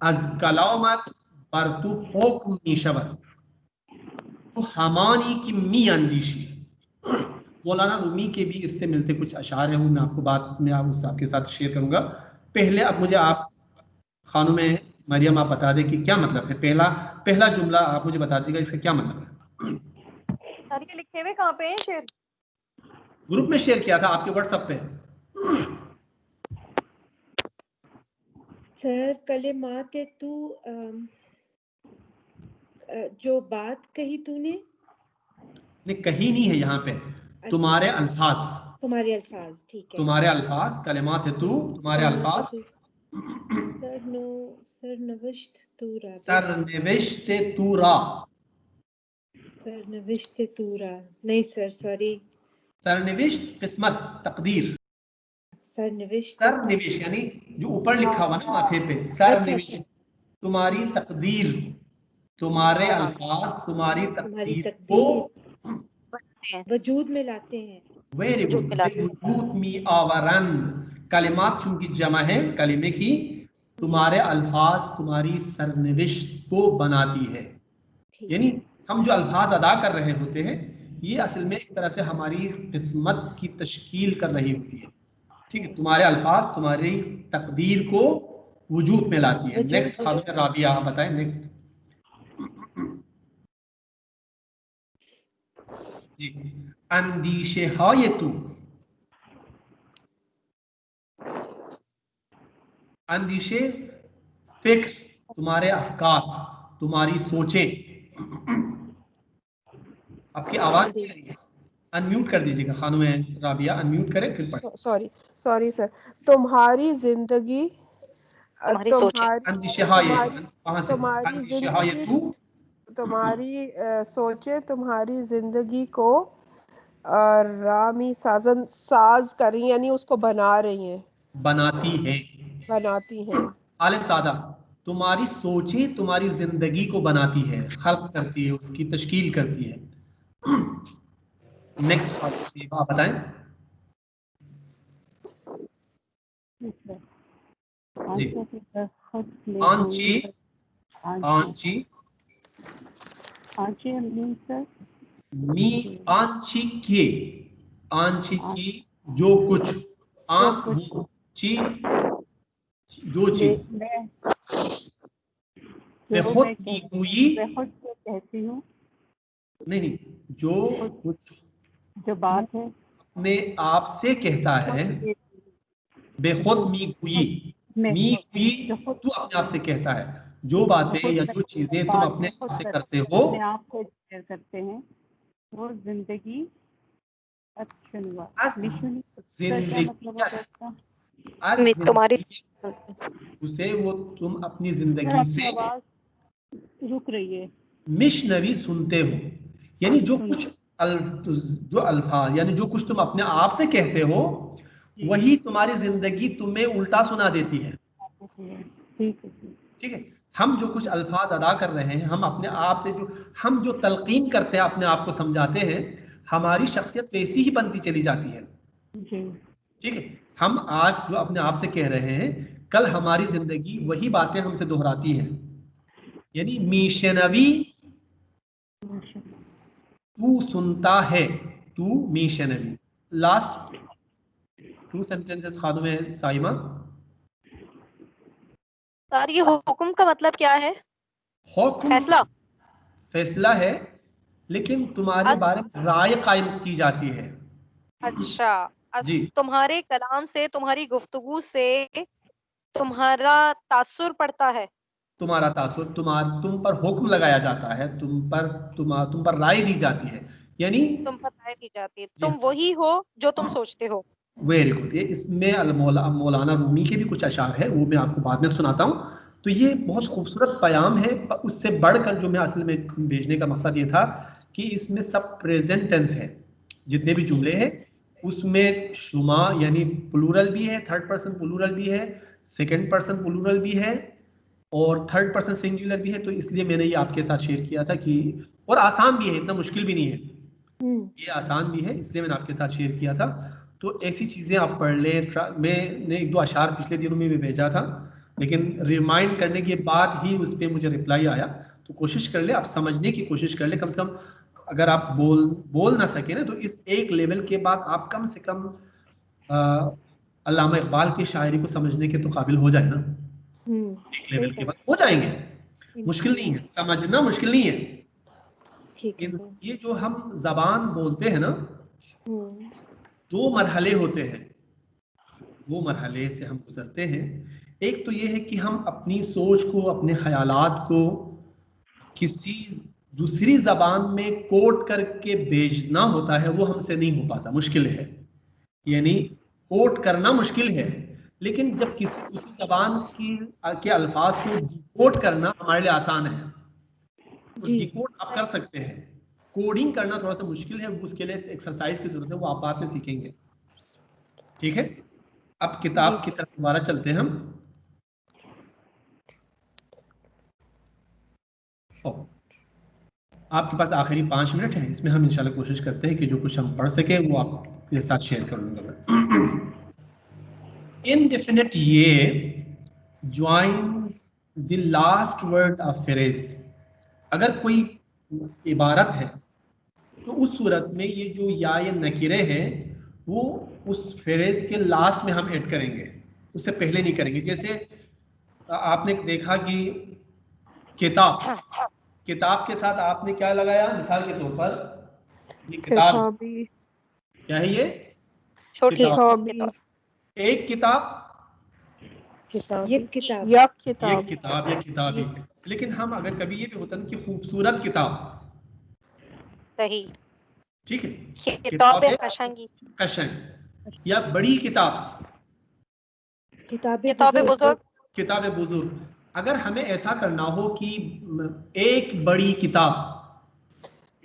अज कलामत बरतु हुक्म मिशवर, तो हमानी की मी अंदिशी। मौलाना रूमी के भी इससे मिलते कुछ अशार हैं, वो मैं आपको बाद में उससे आपके साथ शेयर करूंगा। पहले अब मुझे आप खानों में मरियम आप बता दें कि क्या मतलब है, पहला पहला जुमला आप मुझे बता दीजिएगा, इसका क्या मतलब है। सर ये लिखे हुए कहाँ पे हैं शेर? ग्रुप में शेयर किया था आपके व्हाट्सएप पे। सर कलेमात तू जो बात कही तूने, नहीं, कहीं नहीं है यहाँ पे, अच्छा तुम्हारे अल्फाज, तुम्हारे अल्फाज, ठीक है। तुम्हारे अल्फाज, कलेमात है तू, तुम्हारे कलेमात अल्फाज। तू, सरनविश्त तूरा, सरनिविश्त तूरा, सरनविश्त तूरा, नहीं सर सॉरी, सरनिविश्त किस्मत, तकदीर। सरनविश्त सरनिविश्त यानी जो ऊपर लिखा हुआ ना माथे पे, अच्छा अच्छा, सरनिविश्त तुम्हारी तकदीर, तुम्हारे अल्फाज तुम्हारी तुम्हारी तकदीर को तकदीर बनते हैं, वजूद में लाते हैं। वेरी वजूद गुड, में लाते बेवजूद मी आवरंद, कलिमात चूंकि जमा है कलिमे की, जी तुम्हारे अल्फाज तुम्हारी सरनिविश्त को बनाती है। ठीक यानी है, हम जो अल्फाज अदा कर रहे होते हैं, ये असल में एक तरह से हमारी किस्मत की तश्कील कर रही होती है। ठीक है, तुम्हारे अल्फाज तुम्हारी तकदीर को वजूद में लाती है। वजूद नेक्स्ट में खामिया राबिया आप बताएं नेक्स्ट। जी, अंदीशे हाय तू, अंदिशे, फिक्र, तुम्हारे अफकार, तुम्हारी सोचें। आपकी आवाज नहीं आ रही है, अनम्यूट कर दीजिएगा। खानुम राबिया अनम्यूट करें फिर पढ़ें। Sorry sir. तुम्हारी जिंदगी तुम्हारी सोचें। अंदिशहा ये तुम्हारी कहाँ से? तुम्हारी अंदिशहा ये जिंदगी तू, तुम्हारी सोचे तुम्हारी जिंदगी को रामी साजन साज कर रही, यानी उसको बना रही हैं, बनाती है। बनाती हैं। हाल सादा, तुम्हारी सोचें तुम्हारी जिंदगी को बनाती है, खल्क करती है, उसकी तश्कील करती है। नेक्स्ट आप बताएं। जी, आंची, आंची, मी, आंची के, आंची की, जो कुछ, आंच, ची, जो चीज, बेखुद की हुई, कहती हूँ, नहीं, जो कुछ जो बात है अपने आप से कहता है। बेखुद मी हुई, मी हुई तू अपने आप से कहता है। जो बातें या जो चीजें तुम अपने आप से करते हो, अपने आप से शेयर करते हैं, वो जिंदगी तुम्हारी उसे वो तुम अपनी जिंदगी से रुक रही है, मिशनवी सुनते हो। यानी जो कुछ जो अल्फाज, यानी जो कुछ तुम अपने आप से कहते हो, वही तुम्हारी जिंदगी तुम्हें उल्टा सुना देती है। ठीक है, हम जो कुछ अल्फाज अदा कर रहे हैं, हम अपने आप से हम जो तलकीन करते हैं, अपने आप को समझाते हैं, हमारी शख्सियत वैसी ही बनती चली जाती है। ठीक है, हम आज जो अपने आप से कह रहे हैं, कल हमारी जिंदगी वही बातें हमसे दोहराती है। यानी मिशनवी, तू सुनता है, तू मिशनवी। Last 2 sentences Khanum Saima. Sir ये हुक्म का मतलब क्या है? हुक्म फैसला, फैसला है, लेकिन तुम्हारे बारे में राय कायम की जाती है। अच्छा, जी, तुम्हारे कलाम से, तुम्हारी गुफ्तगू से तुम्हारा तासुर पड़ता है। तुम्हारा तासुर, तुम पर हुक्म लगाया जाता है, तुम पर राय दी जाती है। यानी तुम पर राय दी जाती है, जी, तुम वही हो जो तुम सोचते हो। Very good. ये इसमें मौलाना रूमी के भी कुछ अशार है, वो मैं आपको बाद में सुनाता हूँ। तो ये बहुत खूबसूरत पयाम है। उससे बढ़कर जो मैं असल में भेजने का मकसद ये था कि इसमें सब प्रेजेंट टेंस है। जितने भी जुमले हैं उसमें शुमा यानी प्लूरल भी है, थर्ड पर्सन प्लूरल भी है, सेकंड पर्सन प्लूरल भी है, और थर्ड पर्सन सिंगुलर भी है। तो इसलिए मैंने ये आपके साथ शेयर किया था कि, और आसान भी है, इतना मुश्किल भी नहीं है, ये आसान भी है, इसलिए मैंने आपके साथ शेयर किया था। तो ऐसी चीज़ें आप पढ़ लें। मैंने 1-2 अशार पिछले दिनों में भी भेजा था, लेकिन रिमाइंड करने के बाद ही उस पर मुझे रिप्लाई आया। तो कोशिश कर ले, आप समझने की कोशिश कर ले, कम से कम अगर आप बोल ना सके ना, तो इस एक लेवल के बाद आप कम से कम अल्लामा इकबाल की शायरी को समझने के तो काबिल हो जाए ना। एक लेवल के बाद हो जाएंगे, मुश्किल नहीं है, समझना मुश्किल नहीं है। ठीक है सर। ये जो हम जबान बोलते हैं ना, 2 मरहले होते हैं, 2 मरहले से हम गुजरते हैं। एक तो ये है कि हम अपनी सोच को, अपने ख्यालात को किसी दूसरी जबान में कोट करके भेजना होता है, वो हमसे नहीं हो पाता, मुश्किल है। यानी कोट करना मुश्किल है, लेकिन जब किसी दूसरी जबान के अल्फाज को डिकोड करना हमारे लिए आसान है। तो डिकोड आप कर सकते हैं, कोडिंग करना थोड़ा सा मुश्किल है, उसके लिए एक्सरसाइज की जरूरत है, वो आप बाद में सीखेंगे। ठीक है, अब किताब की तरफ दोबारा चलते हैं हम। आपके पास आखिरी 5 मिनट है, इसमें हम इंशाल्लाह कोशिश करते हैं कि जो कुछ हम पढ़ सके वो आपके साथ शेयर कर लूंगा मैं। इनडेफिनिट ये joins the last word of phrase. अगर कोई इबारत है तो उस सूरत में ये जो या नकीरे हैं वो उस फ्रेज के लास्ट में हम ऐड करेंगे, उससे पहले नहीं करेंगे। जैसे आपने देखा कि किताब, किताब के साथ आपने क्या लगाया, मिसाल के तौर पर ये किताब, क्या है ये? छोटी किताब। एक किताब किताब ये किताब या ये किताब किताब या किताबी। लेकिन हम अगर कभी ये भी होता है ना कि खूबसूरत किताब, सही। ठीक है, किताब किताब कशंगी, कशन, या बड़ी किताब, किताबें किताब बुजुर्ग, बुजुर्ग, किताब बुजुर्ग। अगर हमें ऐसा करना हो कि एक बड़ी किताब,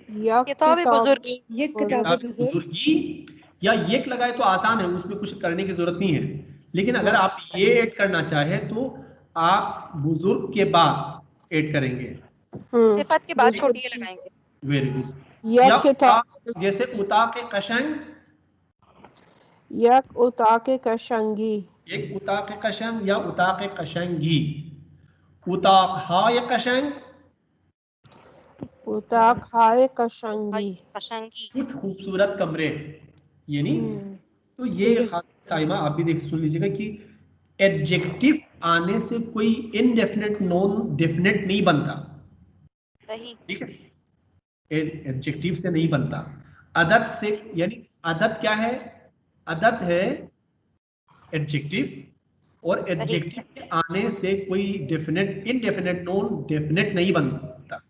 या किताब किताब बुजुर्गी, ये किताबें किताब बुजुर्ग, बुजुर्गी, या ये लगाए तो आसान है, उसमें कुछ करने की जरूरत नहीं है। लेकिन अगर आप ये ऐड करना चाहे तो आप बुजुर्ग के बाद ऐड करेंगे। सिफत के बाद ठीक। छोटी ये लगाएंगे। Very good. या या किताब, जैसे उता के कशंग, या उता के कशंगी, एक उता के कशंग या उता के कशंगी। उता हाय कशंग, उता खाए कशंगी। कशंगी, कुछ खूबसूरत कमरे, यानी हम्म, तो ये साइमा आप भी देख सुन लीजिएगा कि एडजेक्टिव आने से कोई इनडेफिनेट नॉन डेफिनेट नहीं बनता। सही, ठीक है, एडजेक्टिव से नहीं बनता, अदत से। यानी अदत क्या है? अदत है एडजेक्टिव, और सही, एडजेक्टिव के आने से कोई डेफिनेट इनडेफिनेट नॉन डेफिनेट नहीं बनता।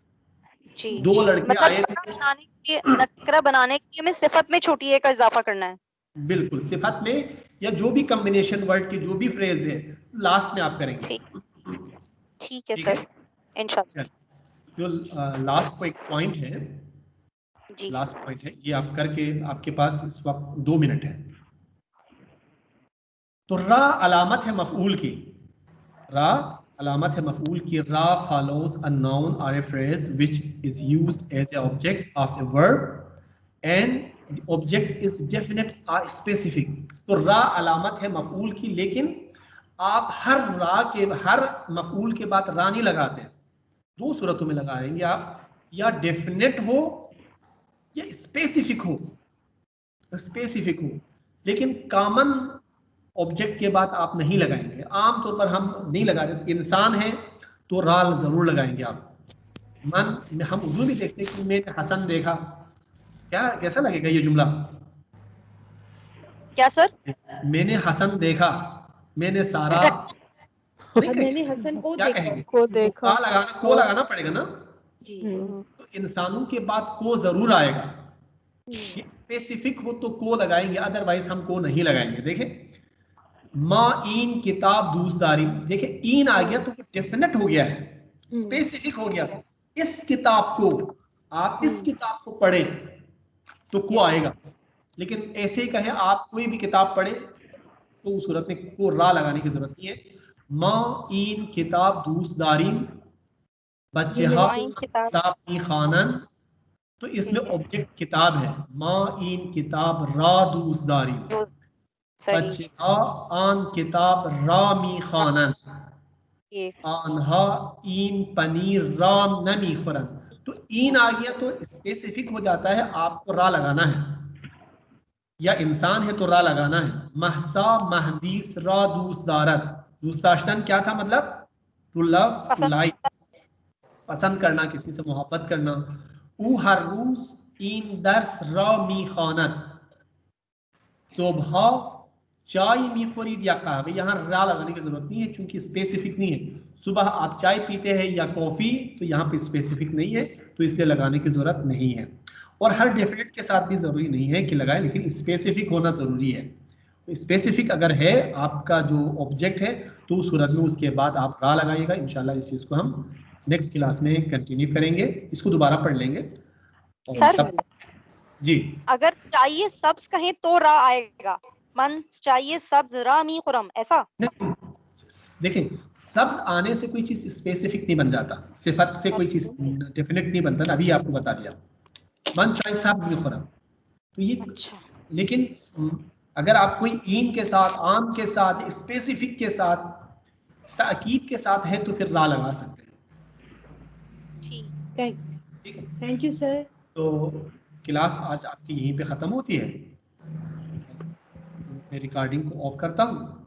जी। दो लड़के मतलब आए थे, नकरा बनाने के लिए हमें सिफत में छोटी ए का इजाफा करना है। बिल्कुल सिफत में, या जो भी कॉम्बिनेशन वर्ड की जो भी फ्रेज है लास्ट में आप करेंगे। ठीक, ठीक है ठीक है, सर, इंशाल्लाह। चल, जो लास्ट को एक पॉइंट है, जी, लास्ट पॉइंट है ये आप करके, आपके पास इस वक्त 2 मिनट है। तो रा अलामत है मफऊल की, रा अलामत है मफऊल की। रा follows a noun or a phrase which is used as a object of a verb and the object is definite or specific। तो रा अलामत है मफऊल की, लेकिन आप हर मफऊल के बाद रा नहीं लगाते। 2 सूरतों में लगाएंगे आप, या डेफिनेट हो या स्पेसिफिक हो, स्पेसिफिक हो। लेकिन कॉमन ऑब्जेक्ट के बाद आप नहीं लगाएंगे, आमतौर पर हम नहीं लगाते। इंसान है तो राल जरूर लगाएंगे आप। मन, हम उर्दू भी देखते हैं कि मैंने हसन देखा, क्या कैसा लगेगा ये जुमला? क्या सर? मैंने हसन देखा, मैंने सारा नहीं अब मैंने कहेंगे, हसन को क्या देखा, कहेंगे? को तो देखा, को लगाना पड़ेगा ना। जी, तो इंसानों के बाद को जरूर आएगा, ये स्पेसिफिक हो तो को लगाएंगे, अदरवाइज हम को नहीं लगाएंगे। देखें, माँ इन किताब दूसदारी, देखिए इन आ गया तो डेफिनेट हो गया है, स्पेसिफिक हो गया। इस किताब को, आप इस किताब को पढ़े तो को आएगा। लेकिन ऐसे ही कहे आप कोई भी किताब पढ़े तो उस सूरत में को रा लगाने की जरूरत नहीं है। माँ इन किताब दूसदारी, बच्चे माइन किताब, किताब की खानन, तो इसमें ठीक है, ऑब्जेक्ट किताब है। माँ इन किताब रा दूसदारी, जो सही, बच्चे आन किताब रामी खानन, ये आन्हा इन पनीर राम नमी खुरन। तो इन आ गया तो स्पेसिफिक हो जाता है, आपको रा लगाना है, या इंसान है तो रा लगाना है। महसा महदीस रा दूसदारत, दूसदाश्तन क्या था मतलब? टू लव, टू पसंद, लाइक, पसंद करना, किसी से मोहब्बत करना। ऊ हर रोज इन दर्स रा मी खानत, सुबह चाय में फरीद या कहवे, यहाँ रा लगाने की जरूरत नहीं है क्योंकि स्पेसिफिक नहीं है। सुबह आप चाय पीते हैं या कॉफी, तो यहाँ पे स्पेसिफिक नहीं है, तो इसलिए लगाने की जरूरत नहीं है। और हर डेफिनेट के साथ भी जरूरी नहीं है कि लगाए, लेकिन स्पेसिफिक होना जरूरी है। स्पेसिफिक अगर है आपका जो ऑब्जेक्ट है तो उस सूरत में उसके बाद आप रा लगाइएगा। इंशाल्लाह इस चीज को हम नेक्स्ट क्लास में कंटिन्यू करेंगे, इसको दोबारा पढ़ लेंगे। और सर तब जी, अगर चाहिए सब्ज कहें तो रा आएगा, मन चाहिए सब्ज रामी खुरम, ऐसा? नहीं, देखिए सब्ज आने से कोई चीज स्पेसिफिक नहीं बन जाता, सिफत से कोई चीज डेफिनेट नहीं बनता ना, अभी आपको बता दिया। मन चाहे सब्ज में खुरम, तो ये, अच्छा, लेकिन अगर आप कोई ईन के साथ, आम के साथ, स्पेसिफिक के साथ, ताकीद के साथ है तो फिर रा लगा सकते हैं। ठीक, ठीक है, थैंक यू सर। तो क्लास आज आपकी यहीं पे ख़त्म होती है। मैं रिकॉर्डिंग को ऑफ करता हूँ।